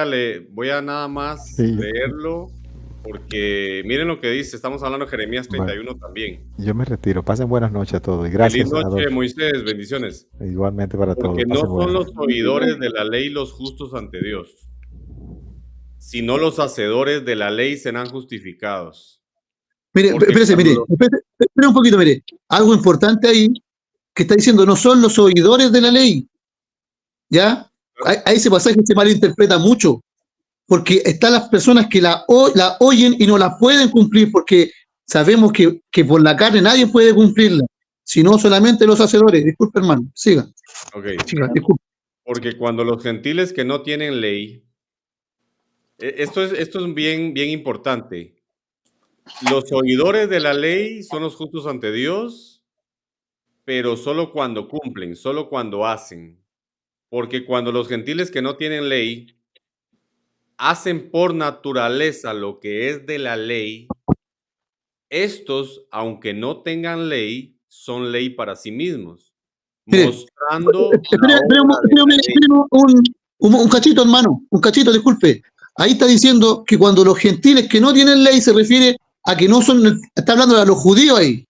a nada más leerlo, porque miren lo que dice, estamos hablando de Jeremías 31 bueno, también. Yo me retiro, pasen buenas noches a todos y gracias. Feliz noche, Moisés, bendiciones. Igualmente para todos. Porque no son los oidores de la ley los justos ante Dios, sino los hacedores de la ley serán justificados. Mire, espere un poquito, mire. Algo importante ahí que está diciendo, no son los oidores de la ley. ¿Ya? A ese pasaje se malinterpreta mucho, porque están las personas que la oyen y no la pueden cumplir, porque sabemos que por la carne nadie puede cumplirla, sino solamente los hacedores. Disculpe, hermano, siga. Okay. Disculpe. Porque cuando los gentiles que no tienen ley, esto es bien importante. Los oidores de la ley son los justos ante Dios, pero solo cuando cumplen, solo cuando hacen. Porque cuando los gentiles que no tienen ley hacen por naturaleza lo que es de la ley, estos, aunque no tengan ley, son ley para sí mismos, Mire, mostrando espérame un cachito, hermano, un cachito, disculpe. Ahí está diciendo que cuando los gentiles que no tienen ley se refiere a que no son, está hablando de los judíos ahí,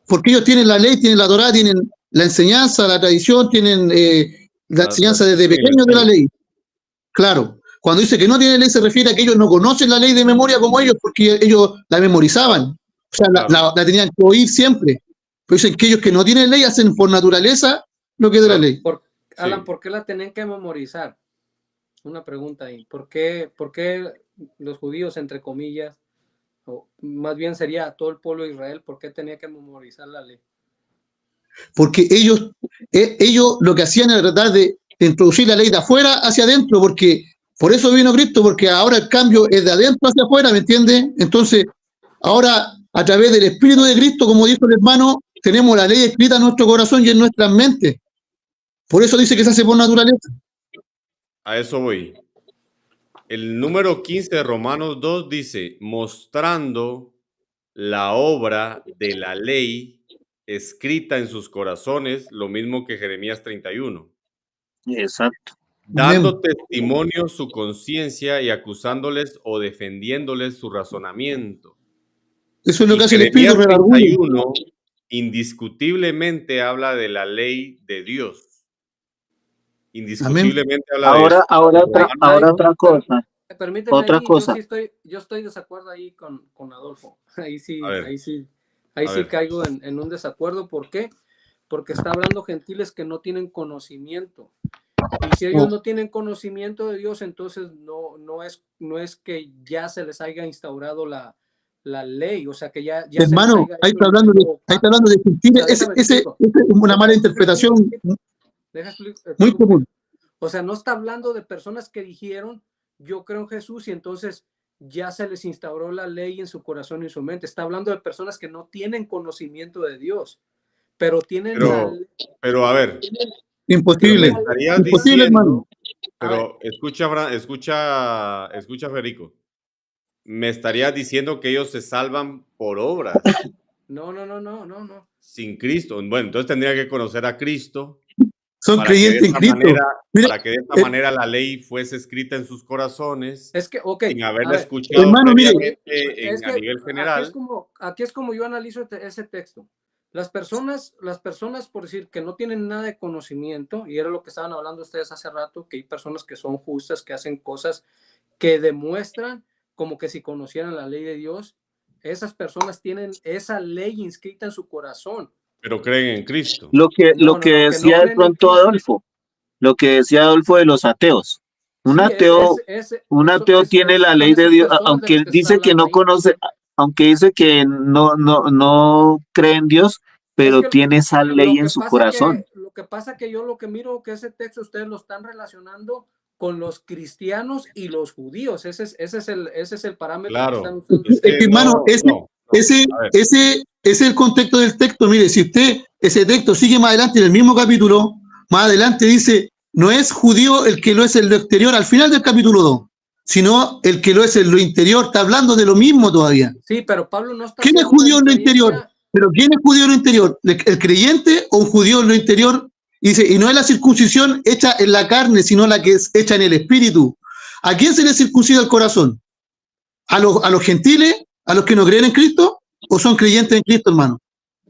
porque ellos tienen la ley, tienen la Torá, tienen la enseñanza, la tradición, tienen la enseñanza desde pequeños de la ley. Claro, cuando dice que no tienen ley se refiere a que ellos no conocen la ley de memoria como ellos, porque ellos la memorizaban, o sea, la tenían que oír siempre. Pero dicen que ellos que no tienen ley hacen por naturaleza lo que es de la ley. Alan, ¿por qué la tenían que memorizar? Una pregunta ahí. ¿Por qué los judíos, entre comillas, o más bien sería todo el pueblo de Israel, por qué tenía que memorizar la ley? Porque ellos lo que hacían era tratar de introducir la ley de afuera hacia adentro, porque por eso vino Cristo, porque ahora el cambio es de adentro hacia afuera, ¿me entiendes? Entonces, ahora a través del Espíritu de Cristo, como dijo el hermano, tenemos la ley escrita en nuestro corazón y en nuestras mentes. Por eso dice que se hace por naturaleza. A eso voy. El número 15 de Romanos 2 dice, mostrando la obra de la ley escrita en sus corazones, lo mismo que Jeremías 31. Exacto. Dando testimonio su conciencia y acusándoles o defendiéndoles su razonamiento. Eso es lo que hace el Espíritu. 31 indiscutiblemente habla de la ley de Dios. Indiscutiblemente habla de eso. Ahora otra cosa. Permíteme, otra cosa. Yo estoy de desacuerdo ahí con Adolfo. Ahí sí ver. caigo en un desacuerdo. ¿Por qué? Porque está hablando gentiles que no tienen conocimiento. Y si ellos no tienen conocimiento de Dios, entonces no es que ya se les haya instaurado la ley, o sea que ya hermano, ahí está hablando de gentiles. Esa es una mala interpretación muy común. O sea, no está hablando de personas que dijeron yo creo en Jesús y entonces ya se les instauró la ley en su corazón y en su mente. Está hablando de personas que no tienen conocimiento de Dios, pero tienen pero a ver, imposible, hermano. Pero escucha, Federico. Me estarías diciendo que ellos se salvan por obras. No. Sin Cristo. Bueno, entonces tendría que conocer a Cristo. Son creyentes en Cristo. Para que de esta manera la ley fuese escrita en sus corazones. Es que, sin haberla escuchado hermano, a nivel general. Aquí es como yo analizo ese texto. Las personas, por decir que no tienen nada de conocimiento, y era lo que estaban hablando ustedes hace rato, que hay personas que son justas, que hacen cosas que demuestran como que si conocieran la ley de Dios, esas personas tienen esa ley inscrita en su corazón. Pero creen en Cristo. Lo que decía de pronto Adolfo, lo que decía Adolfo de los ateos. Un ateo tiene la ley de Dios, aunque dice que no conoce, aunque dice que no cree en Dios, pero tiene esa ley en su corazón. Lo que pasa que yo lo que miro que ese texto ustedes lo están relacionando con los cristianos y los judíos. Ese es el parámetro. Claro. Que están hermano, ese es el contexto del texto. Mire, si usted ese texto sigue más adelante en el mismo capítulo, más adelante dice, no es judío el que lo es en lo exterior al final del capítulo 2, sino el que lo es en lo interior. Está hablando de lo mismo todavía. Sí, pero Pablo no está... ¿Quién es judío en lo interior? ¿Pero quién es judío en lo interior? ¿El creyente o un judío en lo interior? Y dice, y no es la circuncisión hecha en la carne, sino la que es hecha en el espíritu. ¿A quién se le circuncida el corazón? ¿A los gentiles? ¿A los que no creen en Cristo? ¿O son creyentes en Cristo, hermano?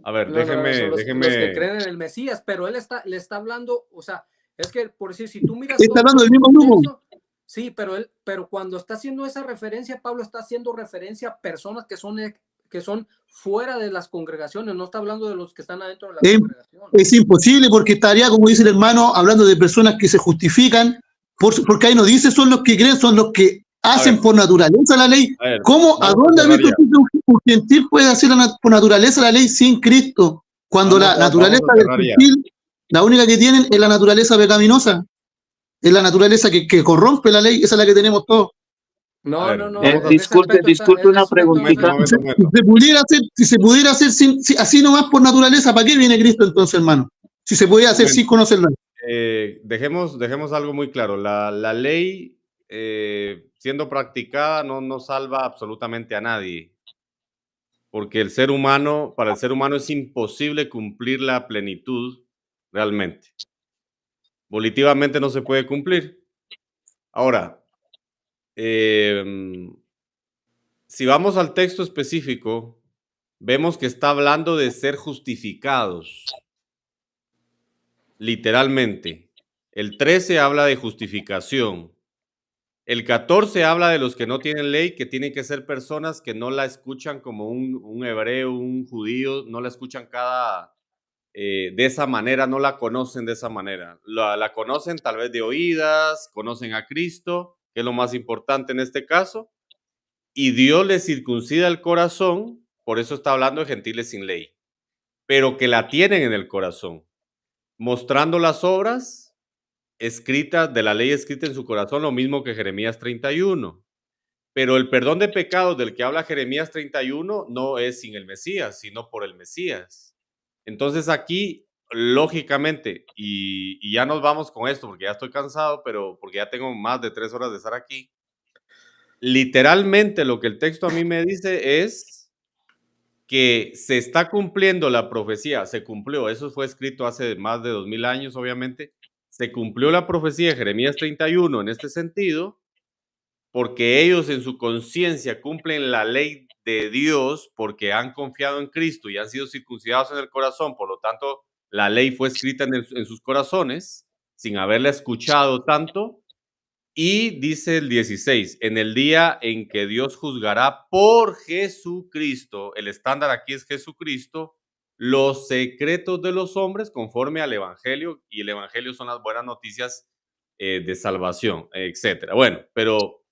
A ver, déjeme. Los que creen en el Mesías, pero él le está hablando, o sea, es que por decir, si tú miras... Está hablando del mismo grupo. Sí, pero cuando está haciendo esa referencia, Pablo está haciendo referencia a personas que son fuera de las congregaciones, no está hablando de los que están adentro de la congregación. Es imposible porque estaría, como dice el hermano, hablando de personas que se justifican, porque ahí no dice son los que creen, son los que hacen por naturaleza la ley. ¿Cómo? ¿A dónde ha visto que un gentil puede hacer por naturaleza la ley sin Cristo? Cuando la naturaleza del gentil, la única que tienen es la naturaleza pecaminosa, es la naturaleza que corrompe la ley, esa es la que tenemos todos. No. Disculpe una preguntita. Si se pudiera hacer así nomás por naturaleza, ¿para qué viene Cristo entonces, hermano? Si se podía hacer sin conocerlo. Dejemos algo muy claro. La ley siendo practicada no salva absolutamente a nadie, porque el ser humano, para el ser humano es imposible cumplir la plenitud realmente. Volitivamente no se puede cumplir. Ahora, si vamos al texto específico, vemos que está hablando de ser justificados, literalmente. El 13 habla de justificación. El 14 habla de los que no tienen ley, que tienen que ser personas que no la escuchan como un hebreo, un judío, no la escuchan de esa manera, no la conocen de esa manera. La conocen tal vez de oídas, conocen a Cristo, que es lo más importante en este caso, y Dios les circuncida el corazón, por eso está hablando de gentiles sin ley, pero que la tienen en el corazón, mostrando las obras escritas de la ley escrita en su corazón, lo mismo que Jeremías 31. Pero el perdón de pecados del que habla Jeremías 31 no es sin el Mesías, sino por el Mesías. Entonces aquí, lógicamente, y ya nos vamos con esto porque ya estoy cansado, pero porque ya tengo más de 3 horas de estar aquí. Literalmente lo que el texto a mí me dice es que se está cumpliendo la profecía, se cumplió, eso fue escrito hace más de 2000 años, obviamente, se cumplió la profecía de Jeremías 31 en este sentido, porque ellos en su conciencia cumplen la ley de Dios porque han confiado en Cristo y han sido circuncidados en el corazón, por lo tanto, la ley fue escrita en sus corazones, sin haberla escuchado tanto. Y dice el 16, en el día en que Dios juzgará por Jesucristo, el estándar aquí es Jesucristo, los secretos de los hombres conforme al Evangelio, y el Evangelio son las buenas noticias de salvación, etcétera. Bueno, pero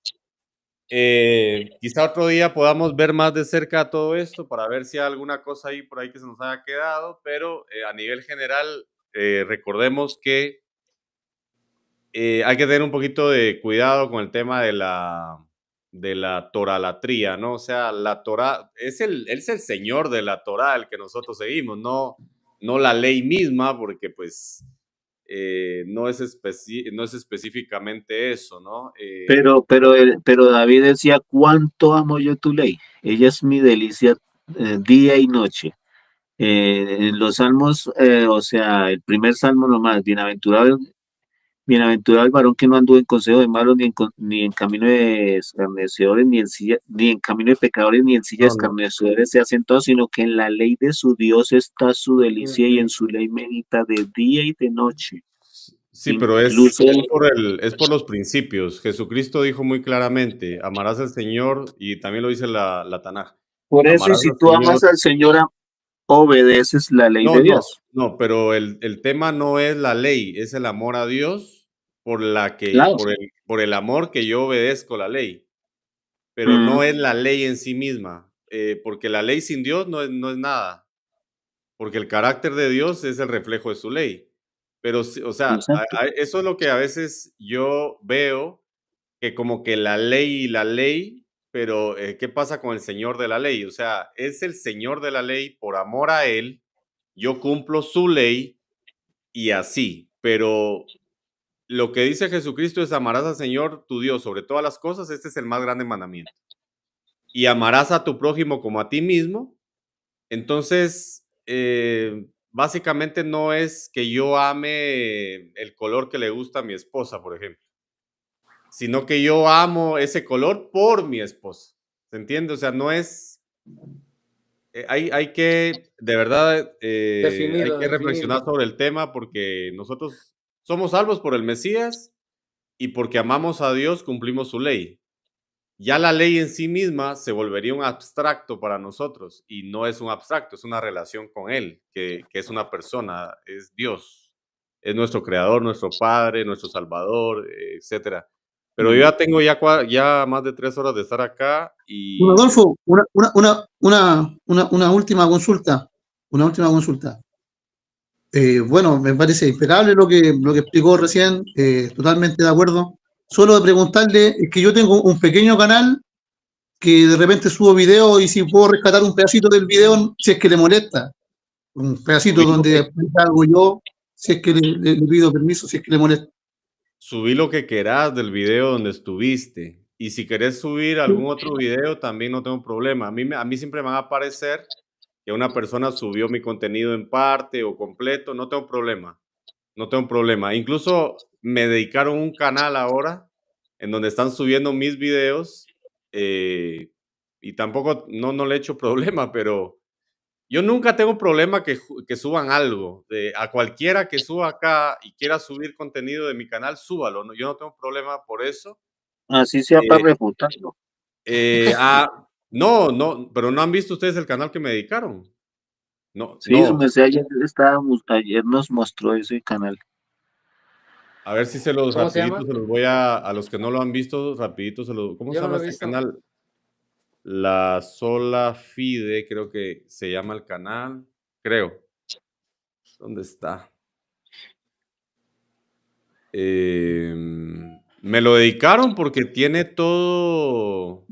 quizá otro día podamos ver más de cerca todo esto para ver si hay alguna cosa ahí por ahí que se nos haya quedado, pero a nivel general, recordemos que hay que tener un poquito de cuidado con el tema de la toralatría, ¿no? O sea, la Torá es el señor de la Torá el que nosotros seguimos, no la ley misma, porque pues no es específicamente eso, ¿no? Pero David decía, ¿cuánto amo yo tu ley? Ella es mi delicia día y noche. En los salmos, o sea, el primer salmo nomás, bienaventurado el varón que no anduvo en consejo de malos, ni en camino de escarnecedores, ni en camino de pecadores, ni en silla de escarnecedores se ha sentado, sino que en la ley de su Dios está su delicia y en su ley medita de día y de noche. Sí, pero es por los principios. Jesucristo dijo muy claramente, amarás al Señor, y también lo dice la Tanaj. Por eso, si tú amas al Señor, obedeces la ley de Dios. No, pero el tema no es la ley, es el amor a Dios Claro. por el amor que yo obedezco la ley. Pero no es la ley en sí misma, porque la ley sin Dios no es nada, porque el carácter de Dios es el reflejo de su ley. Pero, o sea, eso es lo que a veces yo veo, que como que la ley, pero ¿qué pasa con el Señor de la ley? O sea, es el Señor de la ley, por amor a Él, yo cumplo su ley y así, pero lo que dice Jesucristo es amarás al Señor tu Dios sobre todas las cosas, este es el más grande mandamiento. Y amarás a tu prójimo como a ti mismo. Entonces, básicamente no es que yo ame el color que le gusta a mi esposa, por ejemplo, sino que yo amo ese color por mi esposa. ¿Se entiende? O sea, no es... hay que, de verdad, hay que reflexionar sobre el tema porque nosotros somos salvos por el Mesías y porque amamos a Dios cumplimos su ley. Ya la ley en sí misma se volvería un abstracto para nosotros y no es un abstracto, es una relación con Él, que es una persona, es Dios, es nuestro creador, nuestro Padre, nuestro Salvador, etcétera. Pero yo ya tengo ya más de 3 horas de estar acá y... Adolfo, una última consulta. Bueno, me parece impecable lo que explicó recién, totalmente de acuerdo. Solo de preguntarle, es que yo tengo un pequeño canal que de repente subo videos y si puedo rescatar un pedacito del video, si es que le molesta. Un pedacito donde algo yo, si es que le pido permiso, si es que le molesta. Subí lo que querás del video donde estuviste Y si querés subir algún otro video, también no tengo problema. A mí siempre me va a aparecer que una persona subió mi contenido en parte o completo, no tengo problema. No tengo problema. Incluso me dedicaron un canal ahora en donde están subiendo mis videos y tampoco no le echo problema, pero yo nunca tengo problema que suban algo. A cualquiera que suba acá y quiera subir contenido de mi canal, súbalo. ¿No? Yo no tengo problema por eso. Así sea para refutarlo. No, pero no han visto ustedes el canal que me dedicaron. No, Sí, su no. merced, ayer nos mostró ese canal. A ver si se los ¿Cómo se rapidito llama? se los voy a los que no lo han visto, rapidito se los. ¿Cómo se Yo no llama lo he este visto. canal? La Sola Fide, creo que se llama el canal. Creo. ¿Dónde está? Me lo dedicaron porque tiene todo.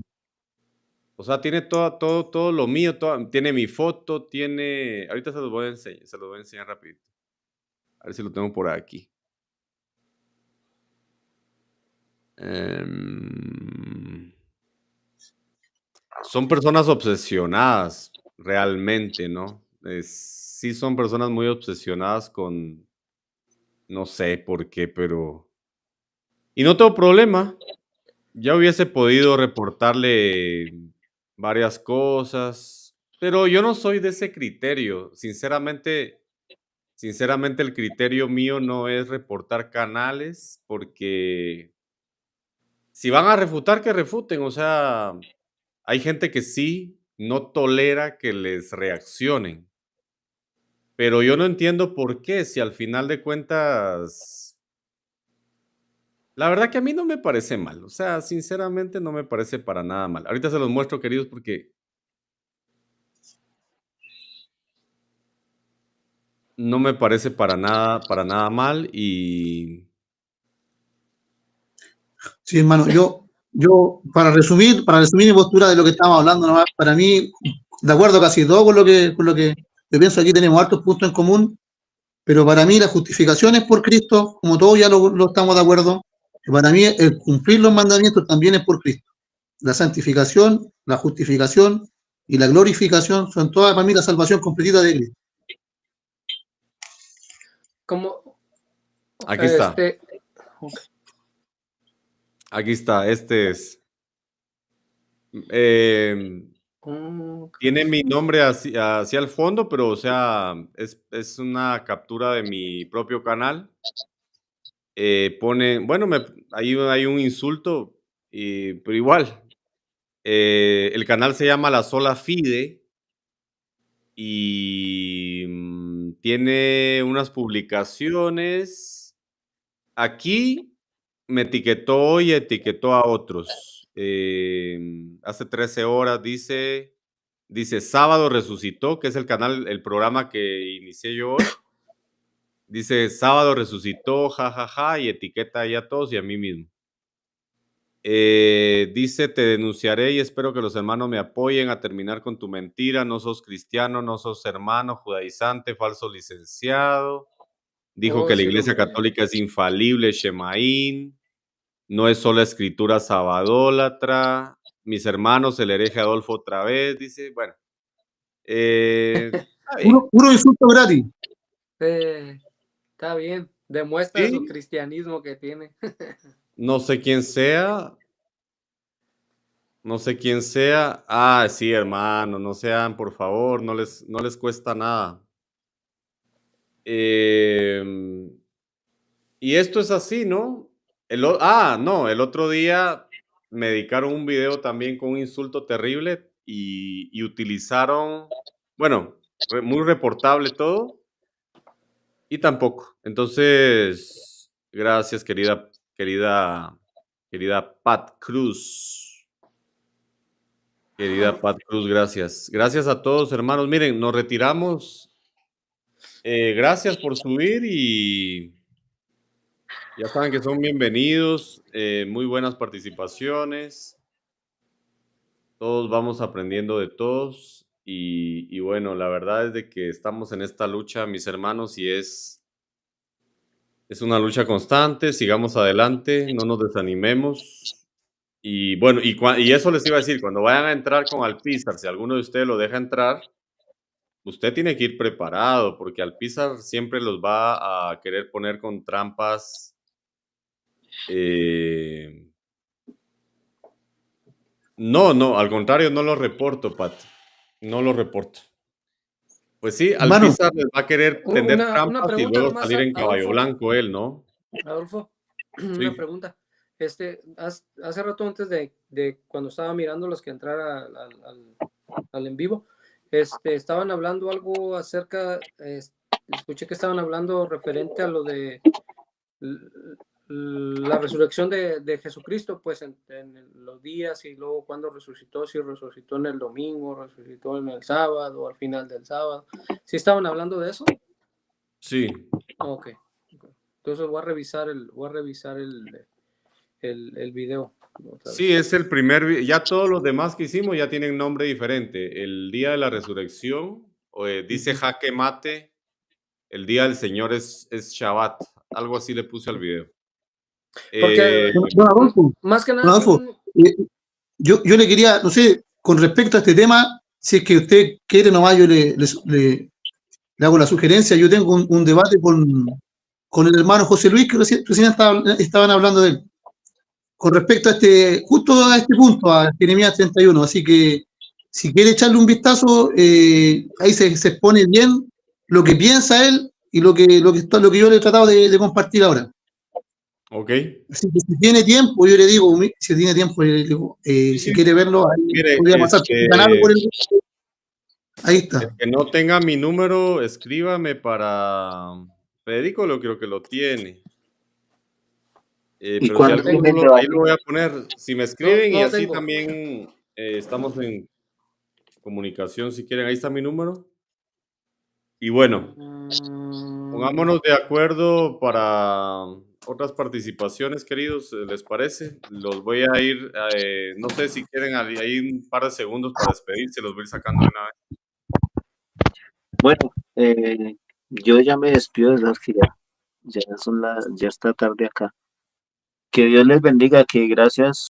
O sea, tiene todo lo mío, tiene mi foto, tiene. Ahorita se los voy a enseñar rapidito. A ver si lo tengo por aquí. Son personas obsesionadas, realmente, ¿no? Sí son personas muy obsesionadas con, no sé por qué, pero... Y no tengo problema. Ya hubiese podido reportarle varias cosas, pero yo no soy de ese criterio. Sinceramente, el criterio mío no es reportar canales, porque si van a refutar, que refuten. O sea, hay gente que sí no tolera que les reaccionen, pero yo no entiendo por qué, si al final de cuentas, la verdad que a mí no me parece mal. O sea, sinceramente no me parece para nada mal. Ahorita se los muestro, queridos, porque no me parece para nada mal y Sí, hermano, para resumir mi postura de lo que estamos hablando, nomás, para mí, de acuerdo casi todo con lo que yo pienso, aquí tenemos hartos puntos en común, pero para mí la justificación es por Cristo, como todos ya lo estamos de acuerdo, y para mí el cumplir los mandamientos también es por Cristo. La santificación, la justificación y la glorificación son todas para mí la salvación completita de Cristo. Como, aquí está. okay. Aquí está, este es. Tiene mi nombre hacia el fondo, pero o sea, es una captura de mi propio canal. Pone, bueno, ahí hay un insulto, pero igual. El canal se llama La Sola Fide y tiene unas publicaciones. Aquí me etiquetó y etiquetó a otros. Hace 13 horas dice Sábado Resucitó, que es el programa que inicié yo hoy. Dice Sábado Resucitó, jajaja, y etiqueta ahí a todos y a mí mismo. Dice, te denunciaré y espero que los hermanos me apoyen a terminar con tu mentira. No sos cristiano, no sos hermano, judaizante, falso licenciado. Dijo que la Sí, Iglesia Católica es infalible, Shemaín. No es solo escritura sabadólatra. Mis hermanos, el hereje Adolfo otra vez, dice, bueno. Puro insulto gratis. Está bien. Demuestra ¿Sí? su cristianismo que tiene. No sé quién sea. No sé quién sea. Ah, sí, hermano, no sean, por favor, no les cuesta nada. Y esto es así, ¿no? No, el otro día me dedicaron un video también con un insulto terrible y utilizaron, bueno, muy reportable todo, y tampoco. Entonces, gracias, querida Pat Cruz. Querida Pat Cruz, gracias. Gracias a todos, hermanos. Miren, nos retiramos. Gracias por subir y ya saben que son bienvenidos. Muy buenas participaciones. Todos vamos aprendiendo de todos. Y bueno, la verdad es de que estamos en esta lucha, mis hermanos, y es una lucha constante. Sigamos adelante, no nos desanimemos. Y bueno, y eso les iba a decir, cuando vayan a entrar con Alpizar, si alguno de ustedes lo deja entrar, usted tiene que ir preparado, porque Alpizar siempre los va a querer poner con trampas. No, al contrario, no lo reporto, Pat. No lo reporto. Pues sí, Hermano, Alpizar les va a querer tender Una trampas y pregunta luego nomás, salir en caballo Adolfo. blanco él, ¿no? Adolfo, Sí. una pregunta. Hace rato antes de cuando estaba mirando los que entrara al en vivo, estaban hablando algo acerca, escuché que estaban hablando referente a lo de la resurrección de Jesucristo, pues en los días y luego cuando resucitó, si resucitó en el domingo, resucitó en el sábado, al final del sábado. ¿Sí estaban hablando de eso? Sí. Ok. Entonces voy a revisar el video. Sí, es el primer, ya todos los demás que hicimos ya tienen nombre diferente. El día de la resurrección, dice jaque mate, el día del Señor es Shabbat, algo así le puse al video. Porque, don Adolfo, más que don nada, Adolfo, yo le quería, no sé, con respecto a este tema, si es que usted quiere nomás, yo le hago la sugerencia. Yo tengo un debate con el hermano José Luis, que recién estaban hablando de él, con respecto a justo a este punto, a Jeremías 31. Así que si quiere echarle un vistazo, ahí se expone bien lo que piensa él y lo que yo le he tratado de compartir ahora. Ok. Así que si tiene tiempo, yo le digo, si tiene tiempo, yo le digo, si quiere verlo, ahí Mire, podría pasar por el canal o por el... Ahí está. El que no tenga mi número, escríbame para Federico, lo creo que lo tiene. Pero si alguno, ahí lo voy a poner. Si me escriben y así también estamos en comunicación, si quieren, ahí está mi número. Y bueno, pongámonos de acuerdo para otras participaciones, queridos, ¿les parece? Los voy a ir, no sé si quieren ahí un par de segundos para despedirse, los voy a ir sacando de una vez. Bueno, yo ya me despido de las que ya está tarde acá. Que Dios les bendiga, que gracias